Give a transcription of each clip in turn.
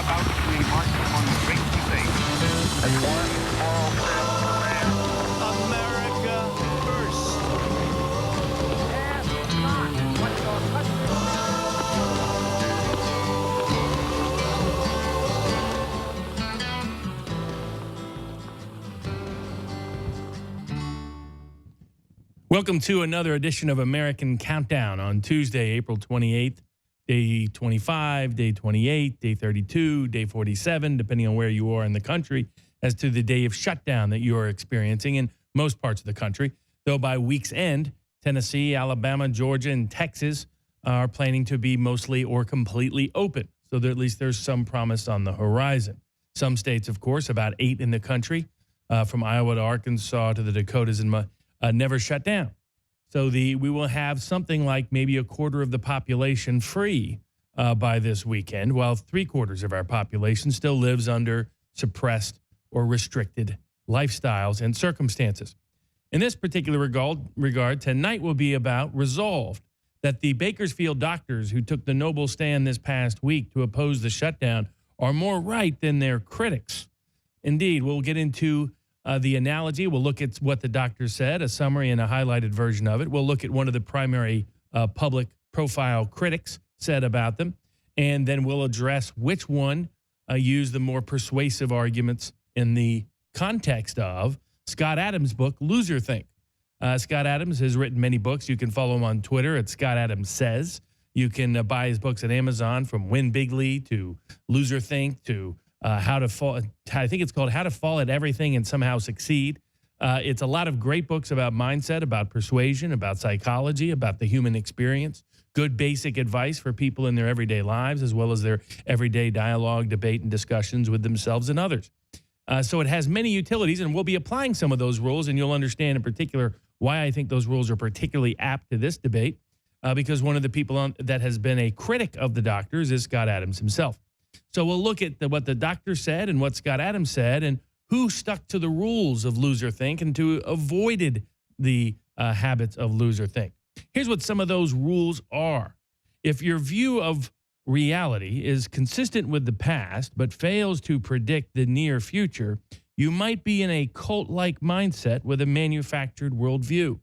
are about to embark on the great debate. That's one small step for man. America first. Ask not what your country Welcome to another edition of American Countdown on Tuesday, April 28th, day 25, day 28, day 32, day 47, depending on where you are in the country, as to the day of shutdown that you are experiencing in most parts of the country. Though by week's end, Tennessee, Alabama, Georgia, and Texas are planning to be mostly or completely open. So that at least there's some promise on the horizon. Some states, of course, about 8 in the country, from Iowa to Arkansas to the Dakotas and never shut down. So we will have something like maybe a quarter of the population free by this weekend, while 3/4 of our population still lives under suppressed or restricted lifestyles and circumstances. In this particular regard, tonight will be about resolved that the Bakersfield doctors who took the noble stand this past week to oppose the shutdown are more right than their critics. Indeed, we'll get into the analogy. We'll look at what the doctor said, a summary and a highlighted version of it. We'll look at one of the primary public profile critics said about them, and then we'll address which one used the more persuasive arguments in the context of Scott Adams' book, Loser Think. Scott Adams has written many books. You can follow him on Twitter at Scott Adams Says. You can buy his books at Amazon, from Win Bigly to Loser Think to How to Fall. I think it's called How to Fall at Everything and Somehow Succeed. It's a lot of great books about mindset, about persuasion, about psychology, about the human experience. Good basic advice for people in their everyday lives, as well as their everyday dialogue, debate, and discussions with themselves and others. So it has many utilities, and we'll be applying some of those rules, and you'll understand in particular why I think those rules are particularly apt to this debate, because one of the people that has been a critic of the doctors is Scott Adams himself. So we'll look at what the doctor said and what Scott Adams said and who stuck to the rules of Loser Think and who avoided the habits of Loser Think. Here's what some of those rules are. If your view of reality is consistent with the past but fails to predict the near future, you might be in a cult-like mindset with a manufactured worldview.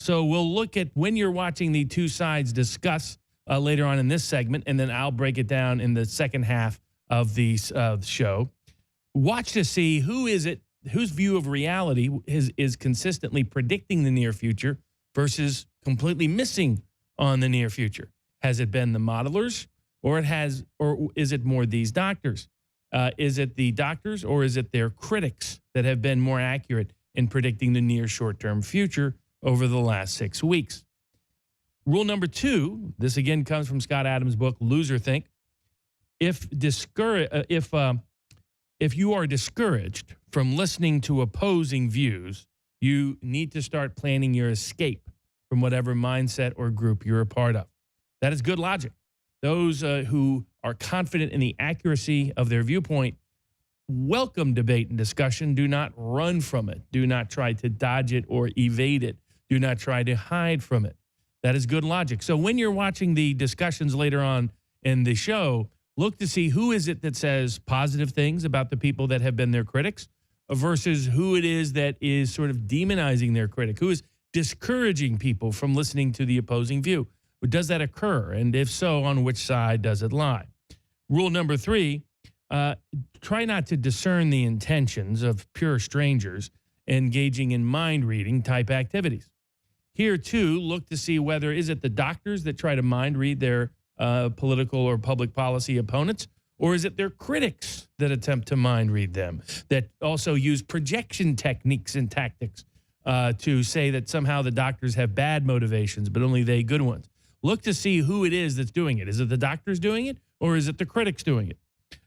So we'll look at, when you're watching the two sides discuss later on in this segment, and then I'll break it down in the second half of the show. Watch to see whose view of reality is consistently predicting the near future versus completely missing on the near future. Has it been the modelers, or is it more these doctors? Is it the doctors, or is it their critics that have been more accurate in predicting the near short-term future over the last 6 weeks? Rule number 2, this again comes from Scott Adams' book, Loser Think. If you are discouraged from listening to opposing views, you need to start planning your escape from whatever mindset or group you're a part of. That is good logic. Those who are confident in the accuracy of their viewpoint welcome debate and discussion. Do not run from it. Do not try to dodge it or evade it. Do not try to hide from it. That is good logic. So when you're watching the discussions later on in the show, look to see who is it that says positive things about the people that have been their critics versus who it is that is sort of demonizing their critic, who is discouraging people from listening to the opposing view. Does that occur? And if so, on which side does it lie? Rule number 3, try not to discern the intentions of pure strangers engaging in mind-reading type activities. Here, too, look to see whether is it the doctors that try to mind read their political or public policy opponents, or is it their critics that attempt to mind read them, that also use projection techniques and tactics to say that somehow the doctors have bad motivations, but only they good ones. Look to see who it is that's doing it. Is it the doctors doing it, or is it the critics doing it?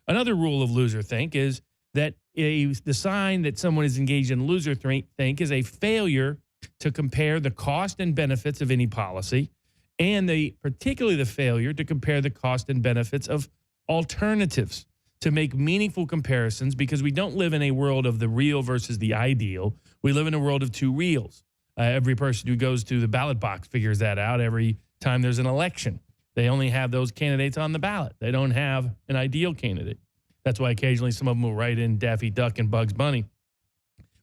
Another rule of Loser Think is that the sign that someone is engaged in Loser Think is a failure to compare the cost and benefits of any policy, and particularly the failure to compare the cost and benefits of alternatives, to make meaningful comparisons, because we don't live in a world of the real versus the ideal. We live in a world of two reals. Every person who goes to the ballot box figures that out every time there's an election. They only have those candidates on the ballot. They don't have an ideal candidate. That's why occasionally some of them will write in Daffy Duck and Bugs Bunny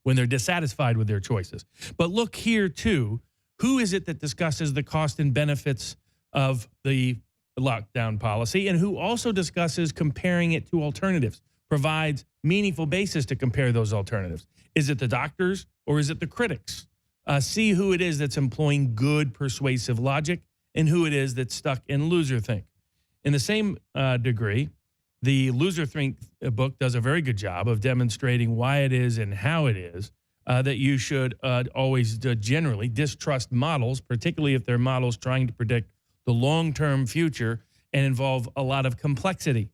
when they're dissatisfied with their choices. But look here, too. Who is it that discusses the cost and benefits of the lockdown policy, and who also discusses comparing it to alternatives, provides meaningful basis to compare those alternatives? Is it the doctors or is it the critics? See who it is that's employing good persuasive logic and who it is that's stuck in loser think. In the same degree, the Loser Think book does a very good job of demonstrating why it is and how it is that you should always generally distrust models, particularly if they're models trying to predict the long-term future and involve a lot of complexity.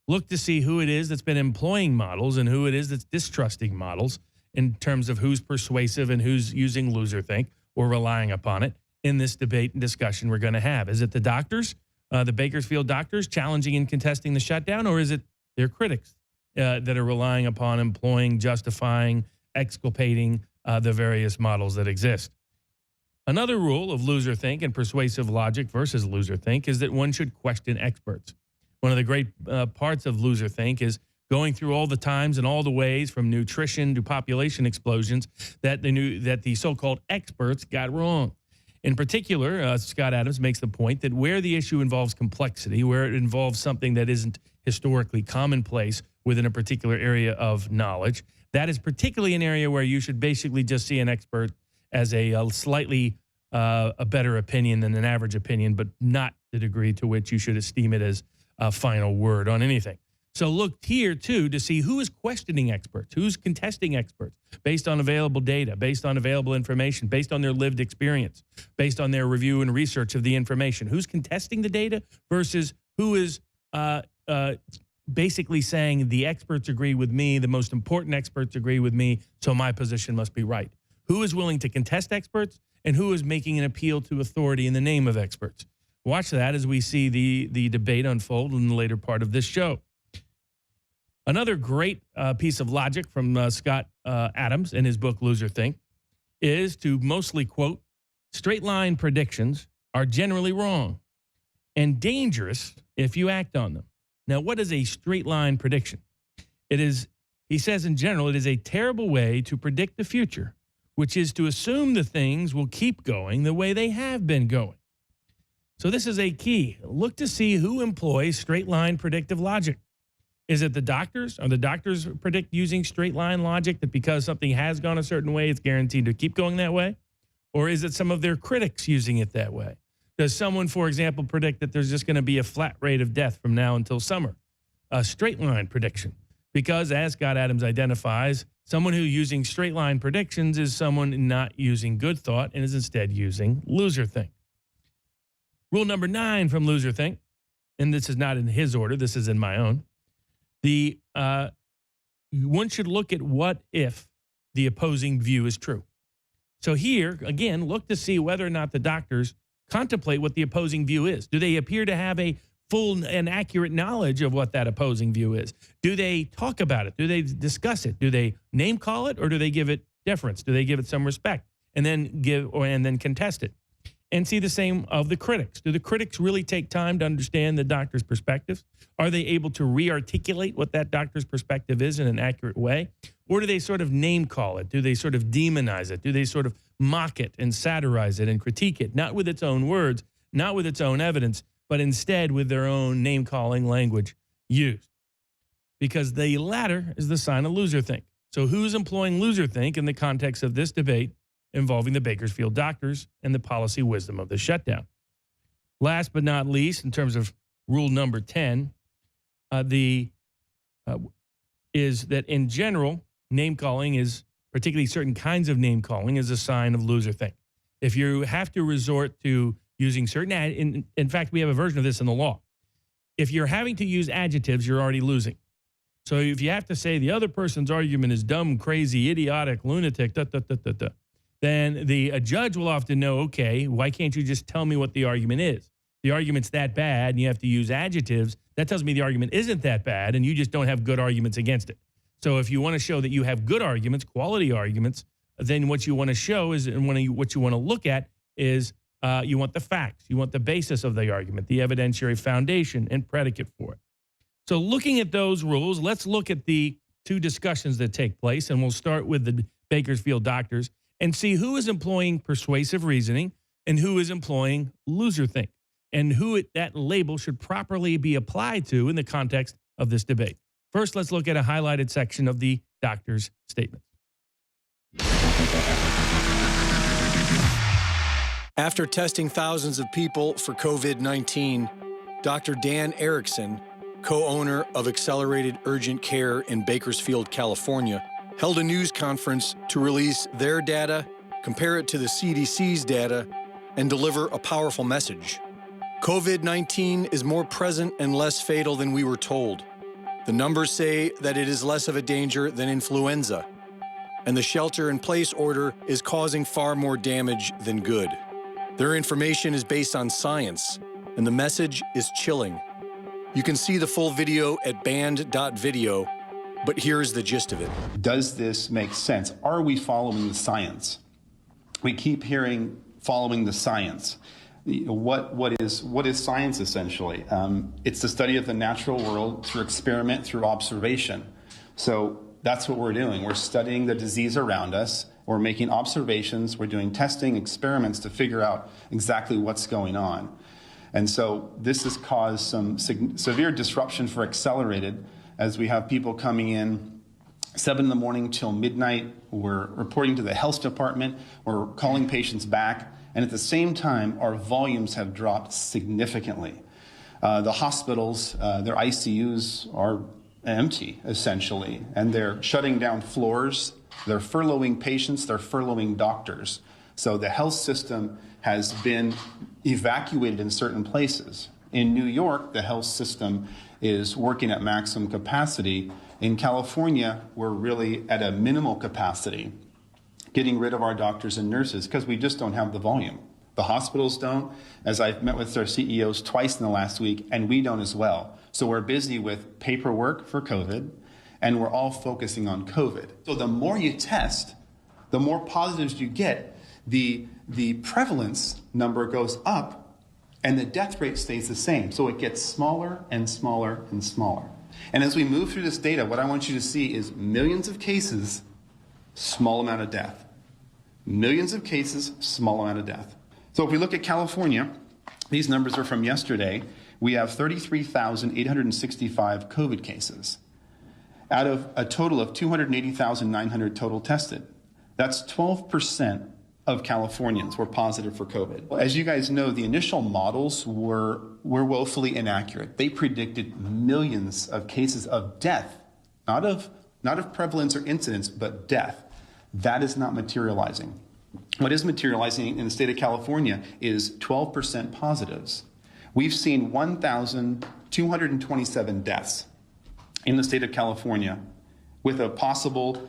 Look to see who it is that's been employing models and who it is that's distrusting models in terms of who's persuasive and who's using loser think or relying upon it in this debate and discussion we're going to have. Is it the doctors, the Bakersfield doctors, challenging and contesting the shutdown, or is it their critics that are relying upon employing, justifying, exculpating the various models that exist? Another rule of loser think and persuasive logic versus loser think is that one should question experts. One of the great parts of loser think is going through all the times and all the ways from nutrition to population explosions that the so-called experts got wrong. In particular, Scott Adams makes the point that where the issue involves complexity, where it involves something that isn't historically commonplace within a particular area of knowledge, that is particularly an area where you should basically just see an expert as a slightly a better opinion than an average opinion, but not the degree to which you should esteem it as a final word on anything. So look here, too, to see who is questioning experts, who's contesting experts based on available data, based on available information, based on their lived experience, based on their review and research of the information. Who's contesting the data versus who is basically saying the experts agree with me, the most important experts agree with me, so my position must be right. Who is willing to contest experts and who is making an appeal to authority in the name of experts? Watch that as we see the debate unfold in the later part of this show. Another great piece of logic from Scott Adams in his book Loser Think is to mostly quote, straight line predictions are generally wrong and dangerous if you act on them. Now, what is a straight line prediction? It is, he says in general, it is a terrible way to predict the future, which is to assume the things will keep going the way they have been going. So this is a key. Look to see who employs straight line predictive logic. Is it the doctors? Are the doctors predict using straight line logic that because something has gone a certain way, it's guaranteed to keep going that way? Or is it some of their critics using it that way? Does someone, for example, predict that there's just going to be a flat rate of death from now until summer? A straight line prediction. Because as Scott Adams identifies, someone who using straight line predictions is someone not using good thought and is instead using loser think. Rule number 9 from Loser Think, and this is not in his order, this is in my own. One should look at what if the opposing view is true. So here, again, look to see whether or not the doctors contemplate what the opposing view is. Do they appear to have a full and accurate knowledge of what that opposing view is? Do they talk about it? Do they discuss it? Do they name call it, or do they give it deference? Do they give it some respect and then contest it? And see the same of the critics. Do the critics really take time to understand the doctor's perspectives? Are they able to re-articulate what that doctor's perspective is in an accurate way? Or do they sort of name call it? Do they sort of demonize it? Do they sort of mock it and satirize it and critique it? Not with its own words, not with its own evidence, but instead with their own name-calling language used. Because the latter is the sign of loser think. So who's employing loser think in the context of this debate involving the Bakersfield doctors and the policy wisdom of the shutdown? Last but not least, in terms of rule number 10, is that in general, name-calling is, particularly certain kinds of name-calling, is a sign of loser think. If you have to resort to using certain, in fact, we have a version of this in the law. If you're having to use adjectives, you're already losing. So if you have to say the other person's argument is dumb, crazy, idiotic, lunatic, then a judge will often know, okay, why can't you just tell me what the argument is? The argument's that bad and you have to use adjectives. That tells me the argument isn't that bad and you just don't have good arguments against it. So if you want to show that you have good arguments, quality arguments, then what you want to show is, and what you want to look at is you want the facts. You want the basis of the argument, the evidentiary foundation and predicate for it. So looking at those rules, let's look at the two discussions that take place, and we'll start with the Bakersfield doctors and see who is employing persuasive reasoning and who is employing loser think, and who that label should properly be applied to in the context of this debate. First, let's look at a highlighted section of the doctor's statement. After testing thousands of people for COVID-19, Dr. Dan Erickson, co-owner of Accelerated Urgent Care in Bakersfield, California, held a news conference to release their data, compare it to the CDC's data, and deliver a powerful message. COVID-19 is more present and less fatal than we were told. The numbers say that it is less of a danger than influenza, and the shelter-in-place order is causing far more damage than good. Their information is based on science, and the message is chilling. You can see the full video at band.video, but here's the gist of it. Does this make sense? Are we following the science? We keep hearing following the science. What is science essentially? It's the study of the natural world through experiment, through observation. So that's what we're doing. We're studying the disease around us. We're making observations. We're doing testing, experiments to figure out exactly what's going on. And so this has caused some severe disruption for Accelerated, as we have people coming in 7 in the morning till midnight. We're reporting to the health department. We're calling patients back. And at the same time, our volumes have dropped significantly. The hospitals, their ICUs are empty, essentially, and they're shutting down floors. They're furloughing patients. They're furloughing doctors. So the health system has been evacuated in certain places. In New York, the health system is working at maximum capacity. In California, we're really at a minimal capacity, getting rid of our doctors and nurses because we just don't have the volume. The hospitals don't, as I've met with their CEOs twice in the last week, and we don't as well. So we're busy with paperwork for COVID, and we're all focusing on COVID. So the more you test, the more positives you get, the prevalence number goes up, and the death rate stays the same. So it gets smaller and smaller and smaller. And as we move through this data, what I want you to see is millions of cases, small amount of death. Millions of cases, small amount of death. So if we look at California, these numbers are from yesterday. We have 33,865 COVID cases out of a total of 280,900 total tested. That's 12% of Californians were positive for COVID. As you guys know, the initial models were woefully inaccurate. They predicted millions of cases of death, not of prevalence or incidence, but death. That is not materializing. What is materializing in the state of California is 12% positives. We've seen 1,227 deaths in the state of California with a possible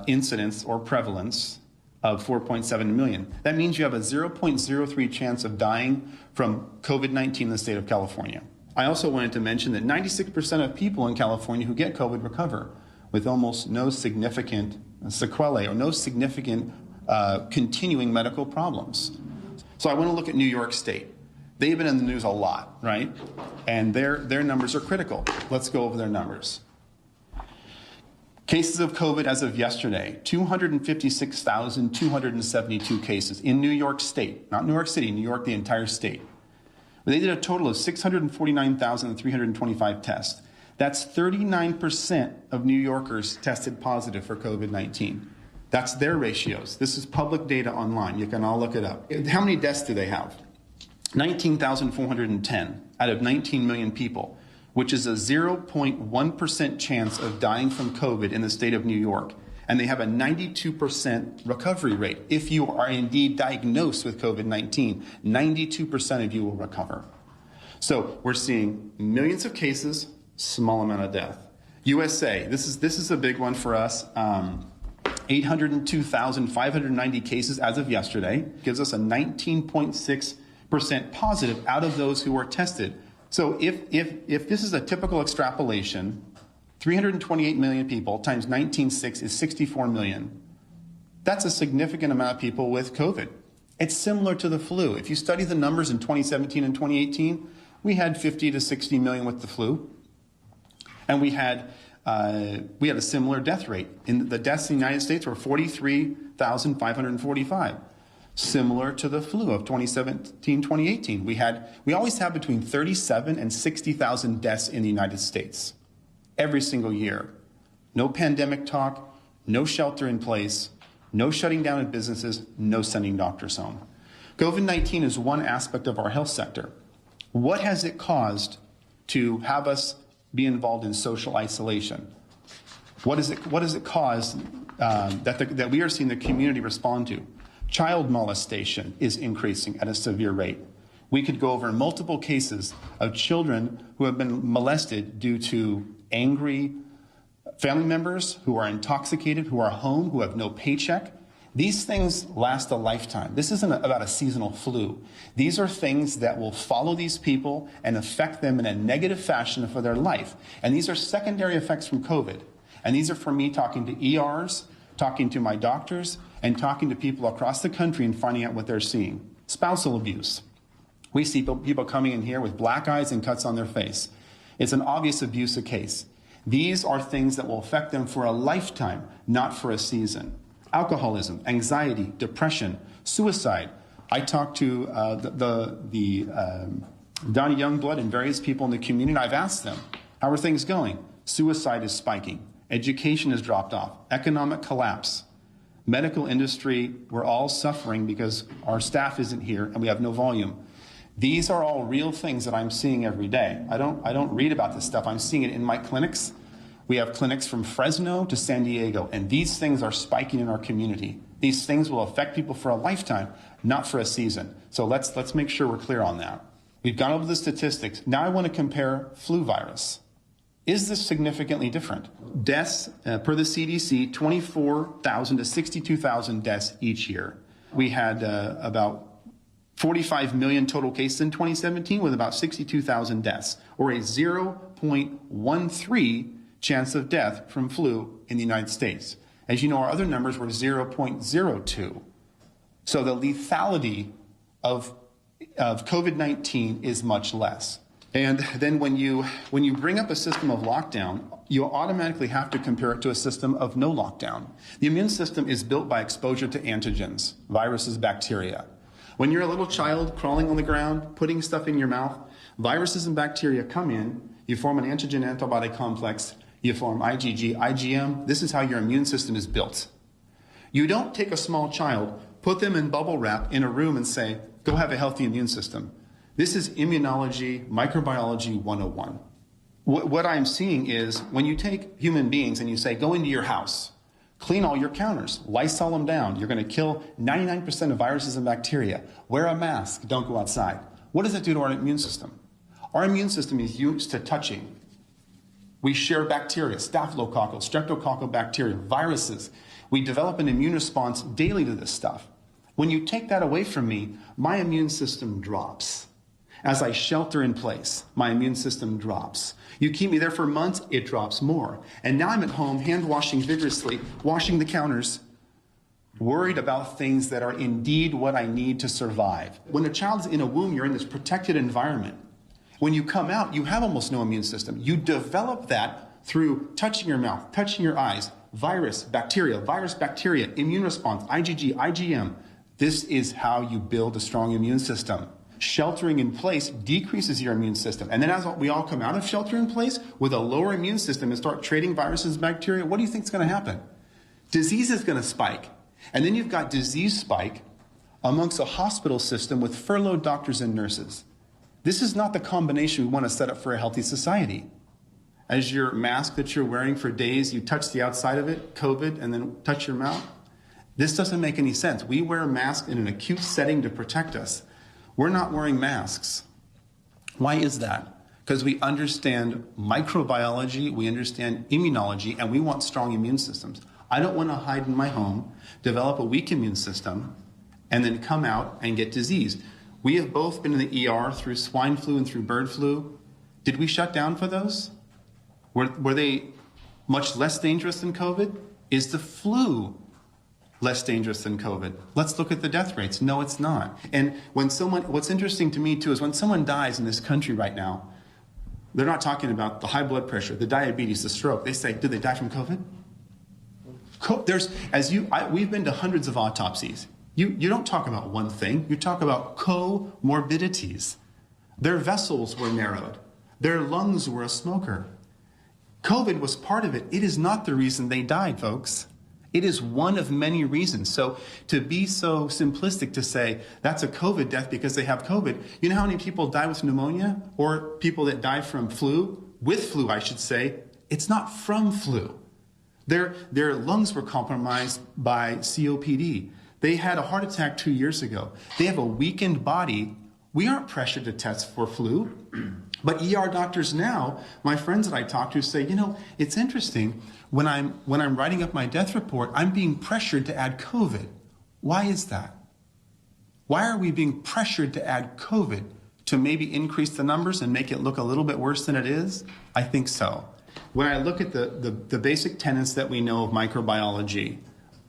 incidence or prevalence of 4.7 million. That means you have a 0.03 chance of dying from COVID-19 in the state of California. I also wanted to mention that 96% of people in California who get COVID recover with almost no significant sequelae or no significant continuing medical problems. So I want to look at New York State. They've been in the news a lot, right? And their numbers are critical. Let's go over their numbers. Cases of COVID as of yesterday, 256,272 cases in New York State, not New York City, New York, the entire state. They did a total of 649,325 tests. That's 39% of New Yorkers tested positive for COVID-19. That's their ratios. This is public data online. You can all look it up. How many deaths do they have? 19,410 out of 19 million people, which is a 0.1% chance of dying from COVID in the state of New York. And they have a 92% recovery rate. If you are indeed diagnosed with COVID-19, 92% of you will recover. So we're seeing millions of cases, small amount of death. USA, this is a big one for us. 802,590 cases as of yesterday, gives us a 19.6% positive out of those who were tested. So if this is a typical extrapolation, 328 million people times 19.6 is 64 million. That's a significant amount of people with COVID. It's similar to the flu. If you study the numbers in 2017 and 2018, we had 50 to 60 million with the flu. And we had a similar death rate. The deaths in the United States were 43,545, similar to the flu of 2017, 2018. We always have between 37 and 60,000 deaths in the United States every single year. No pandemic talk, no shelter in place, no shutting down of businesses, no sending doctors home. COVID-19 is one aspect of our health sector. What has it caused to have us be involved in social isolation? What has it caused that we are seeing the community respond to? Child molestation is increasing at a severe rate. We could go over multiple cases of children who have been molested due to angry family members who are intoxicated, who are home, who have no paycheck. These things last a lifetime. This isn't about a seasonal flu. These are things that will follow these people and affect them in a negative fashion for their life. And these are secondary effects from COVID. And these are from me talking to ERs, talking to my doctors, and talking to people across the country and finding out what they're seeing. Spousal abuse. We see people coming in here with black eyes and cuts on their face. It's an obvious abuse case. These are things that will affect them for a lifetime, not for a season. Alcoholism, anxiety, depression, suicide. I talked to Donnie Youngblood and various people in the community, and I've asked them, how are things going? Suicide is spiking. Education has dropped off. Economic collapse. Medical industry, we're all suffering because our staff isn't here and we have no volume. These are all real things that I'm seeing every day. I don't read about this stuff. I'm seeing it in my clinics. We have clinics from Fresno to San Diego, and these things are spiking in our community. These things will affect people for a lifetime, not for a season. So let's make sure we're clear on that. We've gone over the statistics. Now I want to compare flu virus. Is this significantly different? Deaths, per the CDC, 24,000 to 62,000 deaths each year. We had about 45 million total cases in 2017 with about 62,000 deaths, or a 0.13 chance of death from flu in the United States. As you know, our other numbers were 0.02. So the lethality of COVID-19 is much less. And then when you bring up a system of lockdown, you automatically have to compare it to a system of no lockdown. The immune system is built by exposure to antigens, viruses, bacteria. When you're a little child crawling on the ground, putting stuff in your mouth, viruses and bacteria come in, you form an antigen-antibody complex, you form IgG, IgM. This is how your immune system is built. You don't take a small child, put them in bubble wrap in a room and say, go have a healthy immune system. This is immunology, microbiology 101. What I'm seeing is when you take human beings and you say, go into your house, clean all your counters, Lysol them down. You're going to kill 99% of viruses and bacteria. Wear a mask, don't go outside. What does that do to our immune system? Our immune system is used to touching. We share bacteria, staphylococcal, streptococcal bacteria, viruses. We develop an immune response daily to this stuff. When you take that away from me, my immune system drops. As I shelter in place, my immune system drops. You keep me there for months, it drops more. And now I'm at home, hand washing vigorously, washing the counters, worried about things that are indeed what I need to survive. When a child is in a womb, you're in this protected environment. When you come out, you have almost no immune system. You develop that through touching your mouth, touching your eyes, virus, bacteria, immune response, IgG, IgM. This is how you build a strong immune system. Sheltering in place decreases your immune system. And then as we all come out of shelter in place with a lower immune system and start trading viruses and bacteria, what do you think is going to happen? Disease is going to spike. And then you've got disease spike amongst a hospital system with furloughed doctors and nurses. This is not the combination we want to set up for a healthy society. As your mask that you're wearing for days, you touch the outside of it, COVID, and then touch your mouth. This doesn't make any sense. We wear masks in an acute setting to protect us. We're not wearing masks. Why is that? Because we understand microbiology, we understand immunology, and we want strong immune systems. I don't want to hide in my home, develop a weak immune system, and then come out and get disease. We have both been in the ER through swine flu and through bird flu. Did we shut down for those? Were they much less dangerous than COVID? Is the flu less dangerous than COVID? Let's look at the death rates. No, it's not. And what's interesting to me too is when someone dies in this country right now, They're not talking about the high blood pressure, the diabetes, the stroke. They say, did they die from COVID? We've been to hundreds of autopsies. You don't talk about one thing. You talk about comorbidities. Their vessels were narrowed. Their lungs were a smoker. COVID was part of it. It is not the reason they died, folks. It is one of many reasons. So to be so simplistic to say that's a COVID death because they have COVID, you know how many people die with pneumonia or people that die from flu, with flu, I should say, it's not from flu. Their lungs were compromised by COPD. They had a heart attack 2 years ago. They have a weakened body. We aren't pressured to test for flu, but ER doctors now, my friends that I talk to say, you know, it's interesting. When I'm writing up my death report, I'm being pressured to add COVID. Why is that? Why are we being pressured to add COVID to maybe increase the numbers and make it look a little bit worse than it is? I think so. When I look at the basic tenets that we know of microbiology,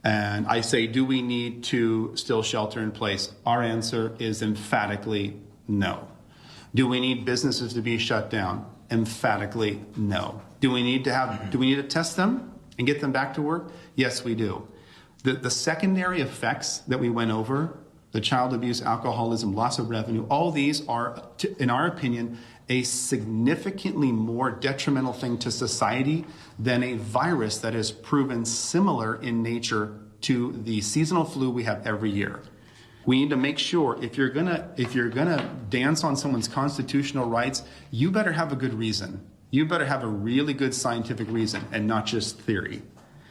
and I say, do we need to still shelter in place? Our answer is emphatically no. Do we need businesses to be shut down? Emphatically no. Do we need to test them and get them back to work? Yes, we do. The secondary effects that we went over, the child abuse, alcoholism, loss of revenue, all these are, in our opinion, a significantly more detrimental thing to society than a virus that is proven similar in nature to the seasonal flu we have every year. We need to make sure if you're gonna dance on someone's constitutional rights, you better have a good reason. You better have a really good scientific reason and not just theory.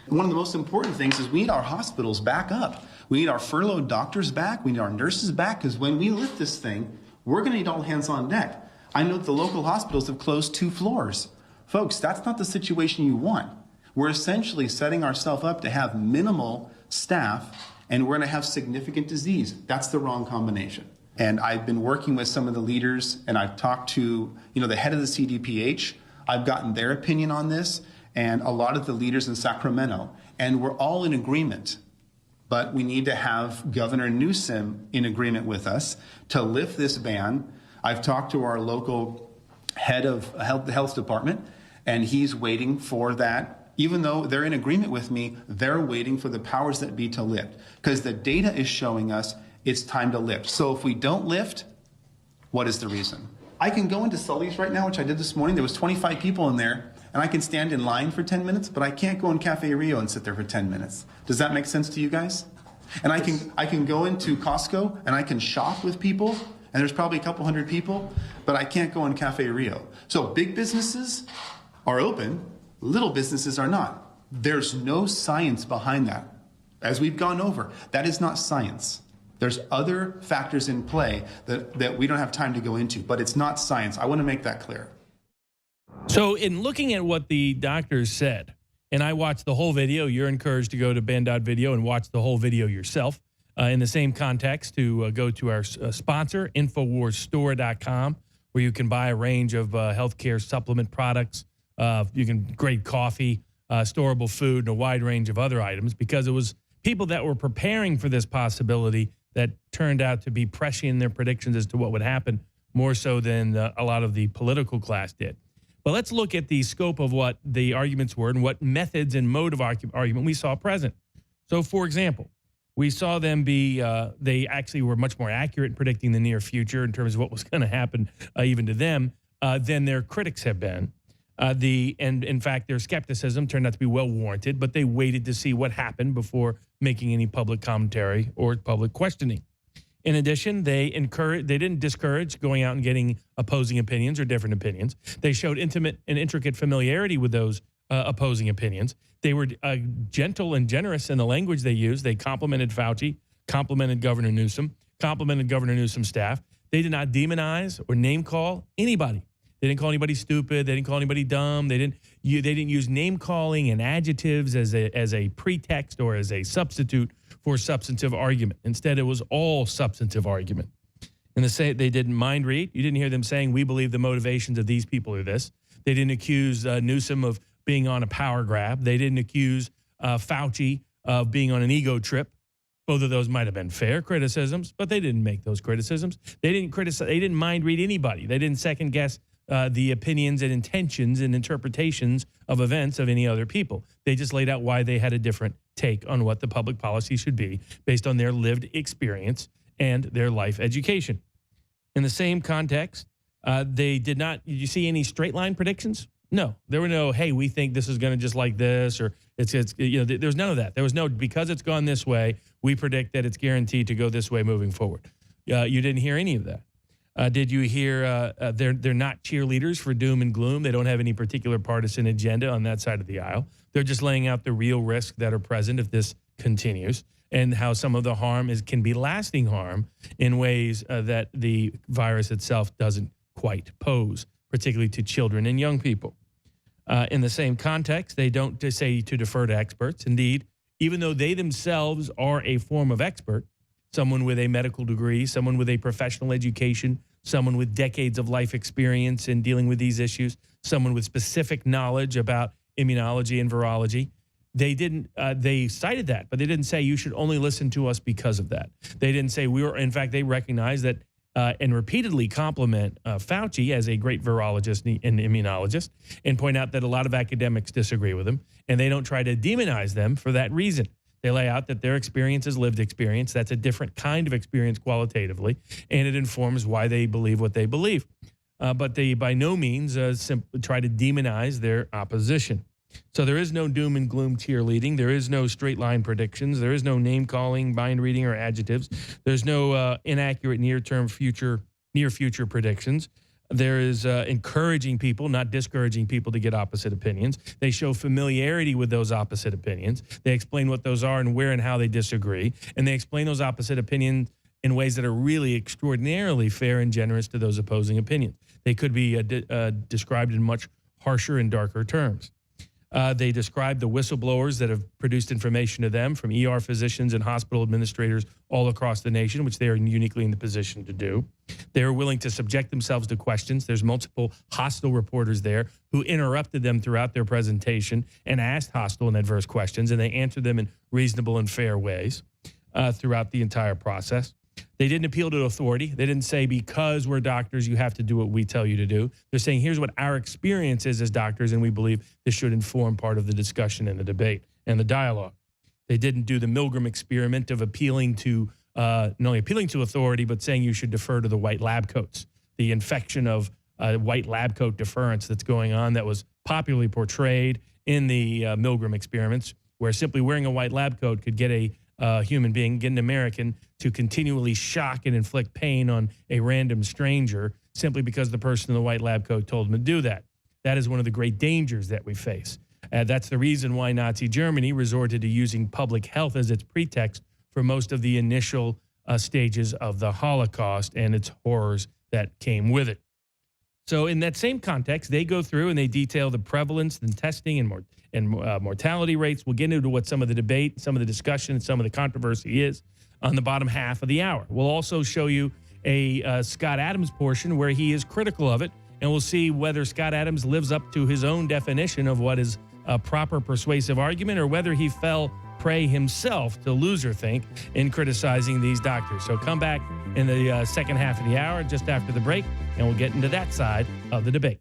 And one of the most important things is we need our hospitals back up. We need our furloughed doctors back. We need our nurses back, because when we lift this thing, we're gonna need all hands on deck. I know that the local hospitals have closed 2 floors. Folks, that's not the situation you want. We're essentially setting ourselves up to have minimal staff, and we're going to have significant disease. That's the wrong combination. And I've been working with some of the leaders, and I've talked to, the head of the CDPH. I've gotten their opinion on this, and a lot of the leaders in Sacramento, and we're all in agreement. But we need to have Governor Newsom in agreement with us to lift this ban. I've talked to our local head of the health department, and he's waiting for that. Even though they're in agreement with me, they're waiting for the powers that be to lift, because the data is showing us it's time to lift. So if we don't lift, what is the reason? I can go into Sully's right now, which I did this morning. There was 25 people in there, and I can stand in line for 10 minutes, but I can't go in Cafe Rio and sit there for 10 minutes. Does that make sense to you guys? And I can go into Costco and I can shop with people, and there's probably a couple hundred people, but I can't go in Cafe Rio. So big businesses are open, little businesses are not. There's no science behind that. As we've gone over, that is not science. There's other factors in play that we don't have time to go into, but it's not science. I want to make that clear. So in looking at what the doctors said, and I watched the whole video, you're encouraged to go to band.video and watch the whole video yourself. In the same context, to go to our sponsor, InfoWarsStore.com, where you can buy a range of healthcare supplement products. You can grade coffee, storable food, and a wide range of other items, because it was people that were preparing for this possibility that turned out to be prescient in their predictions as to what would happen, more so than a lot of the political class did. But let's look at the scope of what the arguments were and what methods and mode of argument we saw present. So, for example, we saw them be, they actually were much more accurate in predicting the near future in terms of what was going to happen even to them than their critics have been. And in fact, their skepticism turned out to be well warranted, but they waited to see what happened before making any public commentary or public questioning. In addition, they didn't discourage going out and getting opposing opinions or different opinions. They showed intimate and intricate familiarity with those opposing opinions. They were gentle and generous in the language they used. They complimented Fauci, complimented Governor Newsom, complimented Governor Newsom's staff. They did not demonize or name call anybody. They didn't call anybody stupid. They didn't call anybody dumb. They didn't use name calling and adjectives as a pretext or as a substitute for substantive argument. Instead, it was all substantive argument. And they didn't mind read. You didn't hear them saying, we believe the motivations of these people are this. They didn't accuse Newsom of being on a power grab. They didn't accuse Fauci of being on an ego trip. Both of those might have been fair criticisms, but they didn't make those criticisms. They didn't mind read anybody. They didn't second guess the opinions and intentions and interpretations of events of any other people. They just laid out why they had a different take on what the public policy should be based on their lived experience and their life education. In the same context, they did not, did you see any straight line predictions? No, there were no, hey, we think this is going to just like this, or it's there's none of that. There was no, because it's gone this way, we predict that it's guaranteed to go this way moving forward. You didn't hear any of that. Did you hear they're not cheerleaders for doom and gloom? They don't have any particular partisan agenda on that side of the aisle. They're just laying out the real risks that are present if this continues, and how some of the harm can be lasting harm in ways that the virus itself doesn't quite pose, particularly to children and young people. In the same context, they don't say to defer to experts. Indeed, even though they themselves are a form of expert, someone with a medical degree, someone with a professional education, someone with decades of life experience in dealing with these issues, someone with specific knowledge about immunology and virology, they cited that, but they didn't say you should only listen to us because of that. They didn't say in fact, they recognize that and repeatedly compliment Fauci as a great virologist and immunologist, and point out that a lot of academics disagree with him, and they don't try to demonize them for that reason. They lay out that their experience is lived experience. That's a different kind of experience qualitatively, and it informs why they believe what they believe. But they by no means simply try to demonize their opposition. So there is no doom and gloom cheerleading. There is no straight line predictions. There is no name calling, mind reading, or adjectives. There's no inaccurate near future predictions. There is encouraging people, not discouraging people, to get opposite opinions. They show familiarity with those opposite opinions. They explain what those are and where and how they disagree. And they explain those opposite opinions in ways that are really extraordinarily fair and generous to those opposing opinions. They could be described in much harsher and darker terms. They describe the whistleblowers that have produced information to them from ER physicians and hospital administrators all across the nation, which they are uniquely in the position to do. They are willing to subject themselves to questions. There's multiple hostile reporters there who interrupted them throughout their presentation and asked hostile and adverse questions, and they answered them in reasonable and fair ways throughout the entire process. They didn't appeal to authority. They didn't say, because we're doctors, you have to do what we tell you to do. They're saying, here's what our experience is as doctors, and we believe this should inform part of the discussion and the debate and the dialogue. They didn't do the Milgram experiment of appealing to, not only appealing to authority, but saying you should defer to the white lab coats. The infection of white lab coat deference that's going on that was popularly portrayed in the Milgram experiments, where simply wearing a white lab coat could get a human being, get an American, to continually shock and inflict pain on a random stranger simply because the person in the white lab coat told him to do that. That is one of the great dangers that we face. That's the reason why Nazi Germany resorted to using public health as its pretext for most of the initial stages of the Holocaust and its horrors that came with it. So in that same context, they go through and they detail the prevalence and testing and mortality rates. We'll get into what some of the debate, some of the discussion, and some of the controversy is on the bottom half of the hour. We'll also show you a Scott Adams portion where he is critical of it, and we'll see whether Scott Adams lives up to his own definition of what is a proper persuasive argument, or whether he fell prey himself to loserthink in criticizing these doctors. So come back in the second half of the hour, just after the break, and we'll get into that side of the debate.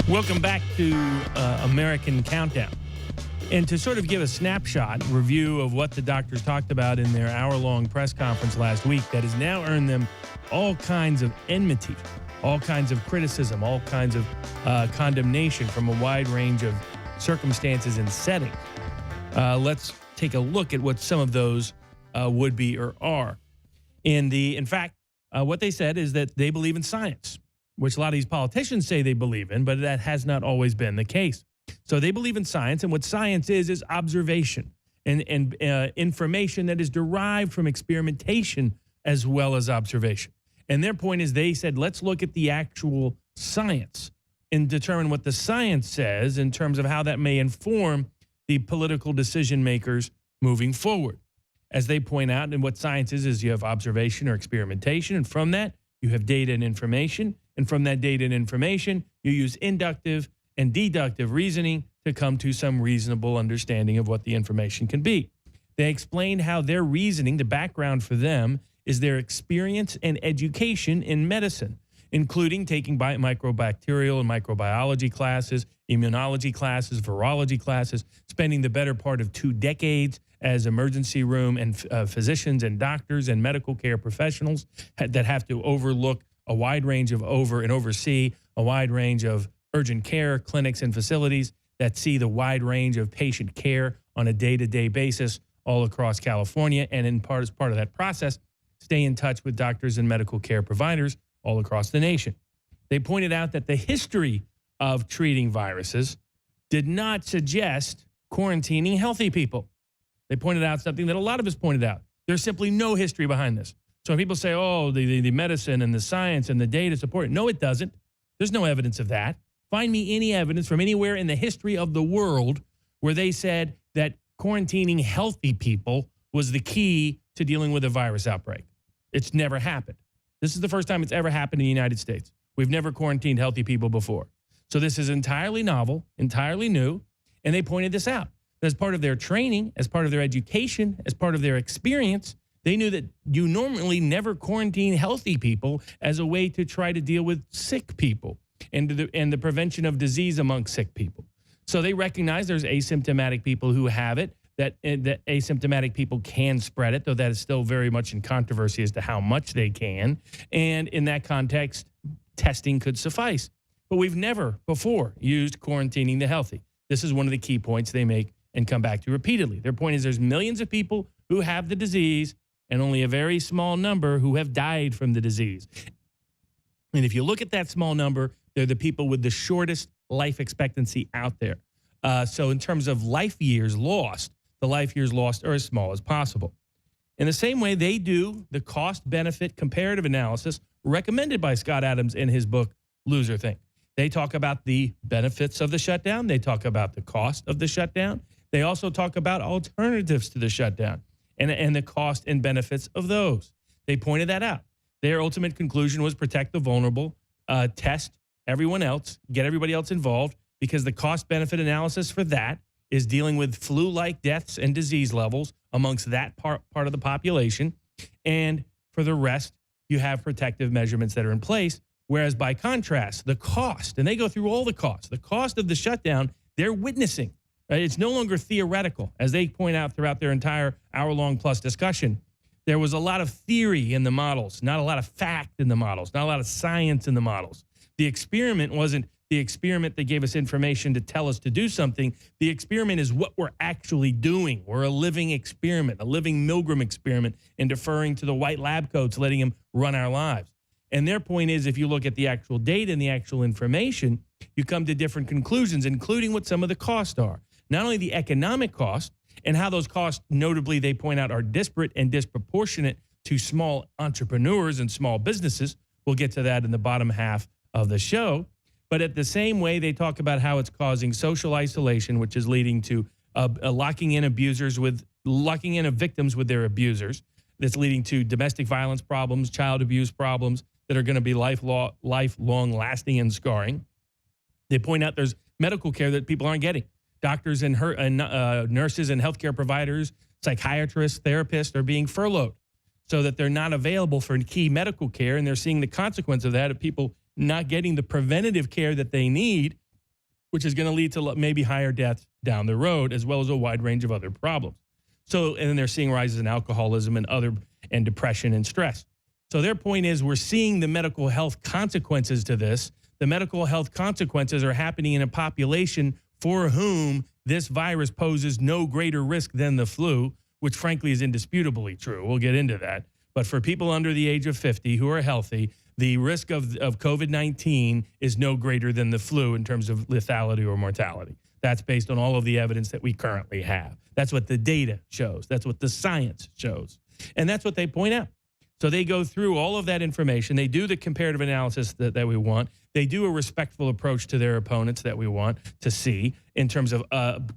Welcome back to American Countdown. And to sort of give a snapshot review of what the doctors talked about in their hour-long press conference last week that has now earned them all kinds of enmity, all kinds of criticism, all kinds of condemnation from a wide range of circumstances and settings. Let's take a look at what some of those would be or are. In fact, what they said is that they believe in science, which a lot of these politicians say they believe in, but that has not always been the case. So they believe in science, and what science is observation and information that is derived from experimentation as well as observation. And their point is, they said, let's look at the actual science and determine what the science says in terms of how that may inform the political decision makers moving forward. as they point out, and what science is you have observation or experimentation, and from that, you have data and information, and from that data and information, you use inductive and deductive reasoning to come to some reasonable understanding of what the information can be. They explained how their reasoning, the background for them, is their experience and education in medicine, including taking microbacterial and microbiology classes, immunology classes, virology classes, spending the better part of 2 decades as emergency room and physicians and doctors and medical care professionals that have to overlook a wide range of oversee a wide range of urgent care clinics and facilities that see the wide range of patient care on a day-to-day basis all across California, and as part of that process, stay in touch with doctors and medical care providers all across the nation. They pointed out that the history of treating viruses did not suggest quarantining healthy people. They pointed out something that a lot of us pointed out. There's simply no history behind this. So when people say, oh, the medicine and the science and the data support it, no, it doesn't. There's no evidence of that. Find me any evidence from anywhere in the history of the world where they said that quarantining healthy people was the key to dealing with a virus outbreak. It's never happened. This is the first time it's ever happened in the United States. We've never quarantined healthy people before. So this is entirely novel, entirely new, and they pointed this out. As part of their training, as part of their education, as part of their experience, they knew that you normally never quarantine healthy people as a way to try to deal with sick people and the prevention of disease among sick people. So they recognize there's asymptomatic people who have it, that asymptomatic people can spread it, though that is still very much in controversy as to how much they can. And in that context, testing could suffice. But we've never before used quarantining the healthy. This is one of the key points they make and come back to repeatedly. Their point is there's millions of people who have the disease and only a very small number who have died from the disease. And if you look at that small number, they're the people with the shortest life expectancy out there. So in terms of life years lost, the life years lost are as small as possible. In the same way, they do the cost-benefit comparative analysis recommended by Scott Adams in his book, Loser Think. They talk about the benefits of the shutdown. They talk about the cost of the shutdown. They also talk about alternatives to the shutdown and the cost and benefits of those. They pointed that out. Their ultimate conclusion was protect the vulnerable, test everyone else, get everybody else involved, because the cost-benefit analysis for that is dealing with flu-like deaths and disease levels amongst that part of the population. And for the rest, you have protective measurements that are in place. Whereas by contrast, the cost, and they go through all the cost of the shutdown, they're witnessing. Right? It's no longer theoretical, as they point out throughout their entire hour-long plus discussion. There was a lot of theory in the models, not a lot of fact in the models, not a lot of science in the models. The experiment wasn't the experiment that gave us information to tell us to do something. The experiment is what we're actually doing. We're a living experiment, a living Milgram experiment, in deferring to the white lab coats, letting them run our lives. And their point is, if you look at the actual data and the actual information, you come to different conclusions, including what some of the costs are. Not only the economic cost, and how those costs, notably, they point out, are disparate and disproportionate to small entrepreneurs and small businesses. We'll get to that in the bottom half of the show. But at the same way, they talk about how it's causing social isolation, which is leading to locking in victims with their abusers. That's leading to domestic violence problems, child abuse problems that are going to be lifelong, lasting, and scarring. They point out there's medical care that people aren't getting. Doctors and nurses and healthcare providers, psychiatrists, therapists are being furloughed so that they're not available for key medical care, and they're seeing the consequence of that, of people not getting the preventative care that they need, which is going to lead to maybe higher deaths down the road, as well as a wide range of other problems. So, and then they're seeing rises in alcoholism and depression and stress. So their point is, we're seeing the medical health consequences to this. The medical health consequences are happening in a population for whom this virus poses no greater risk than the flu, which frankly is indisputably true. We'll get into that. But for people under the age of 50 who are healthy, the risk of COVID-19 is no greater than the flu in terms of lethality or mortality. That's based on all of the evidence that we currently have. That's what the data shows. That's what the science shows. And that's what they point out. So they go through all of that information. They do the comparative analysis that we want. They do a respectful approach to their opponents that we want to see in terms of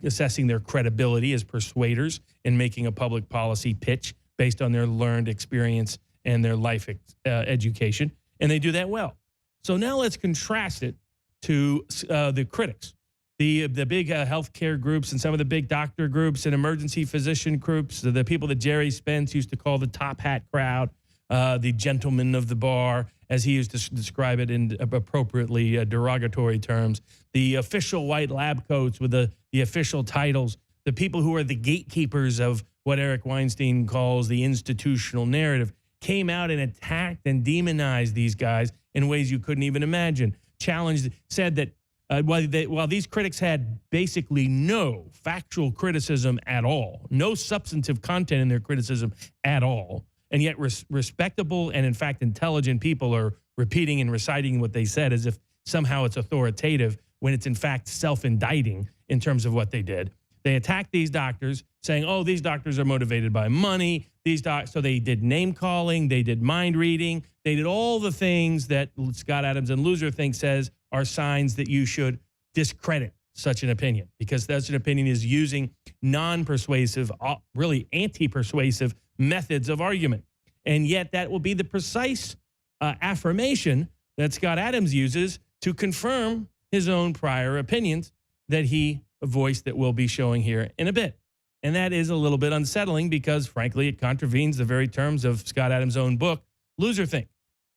assessing their credibility as persuaders in making a public policy pitch based on their learned experience and their life education. And they do that well. So now let's contrast it to the critics, the big healthcare groups and some of the big doctor groups and emergency physician groups, the people that Jerry Spence used to call the top hat crowd, the gentlemen of the bar, as he used to describe it in appropriately derogatory terms, the official white lab coats with the official titles, the people who are the gatekeepers of what Eric Weinstein calls the institutional narrative, came out and attacked and demonized these guys in ways you couldn't even imagine. Challenged, said that while these critics had basically no factual criticism at all, no substantive content in their criticism at all, and yet respectable and, in fact, intelligent people are repeating and reciting what they said as if somehow it's authoritative when it's, in fact, self-indicting in terms of what they did. They attacked these doctors, saying, oh, these doctors are motivated by money. So they did name-calling. They did mind-reading. They did all the things that Scott Adams and Loserthink says are signs that you should discredit such an opinion, because such an opinion is using non-persuasive, really anti-persuasive methods of argument. And yet that will be the precise affirmation that Scott Adams uses to confirm his own prior opinions that he voiced that we'll be showing here in a bit. And that is a little bit unsettling because, frankly, it contravenes the very terms of Scott Adams' own book, Loserthink.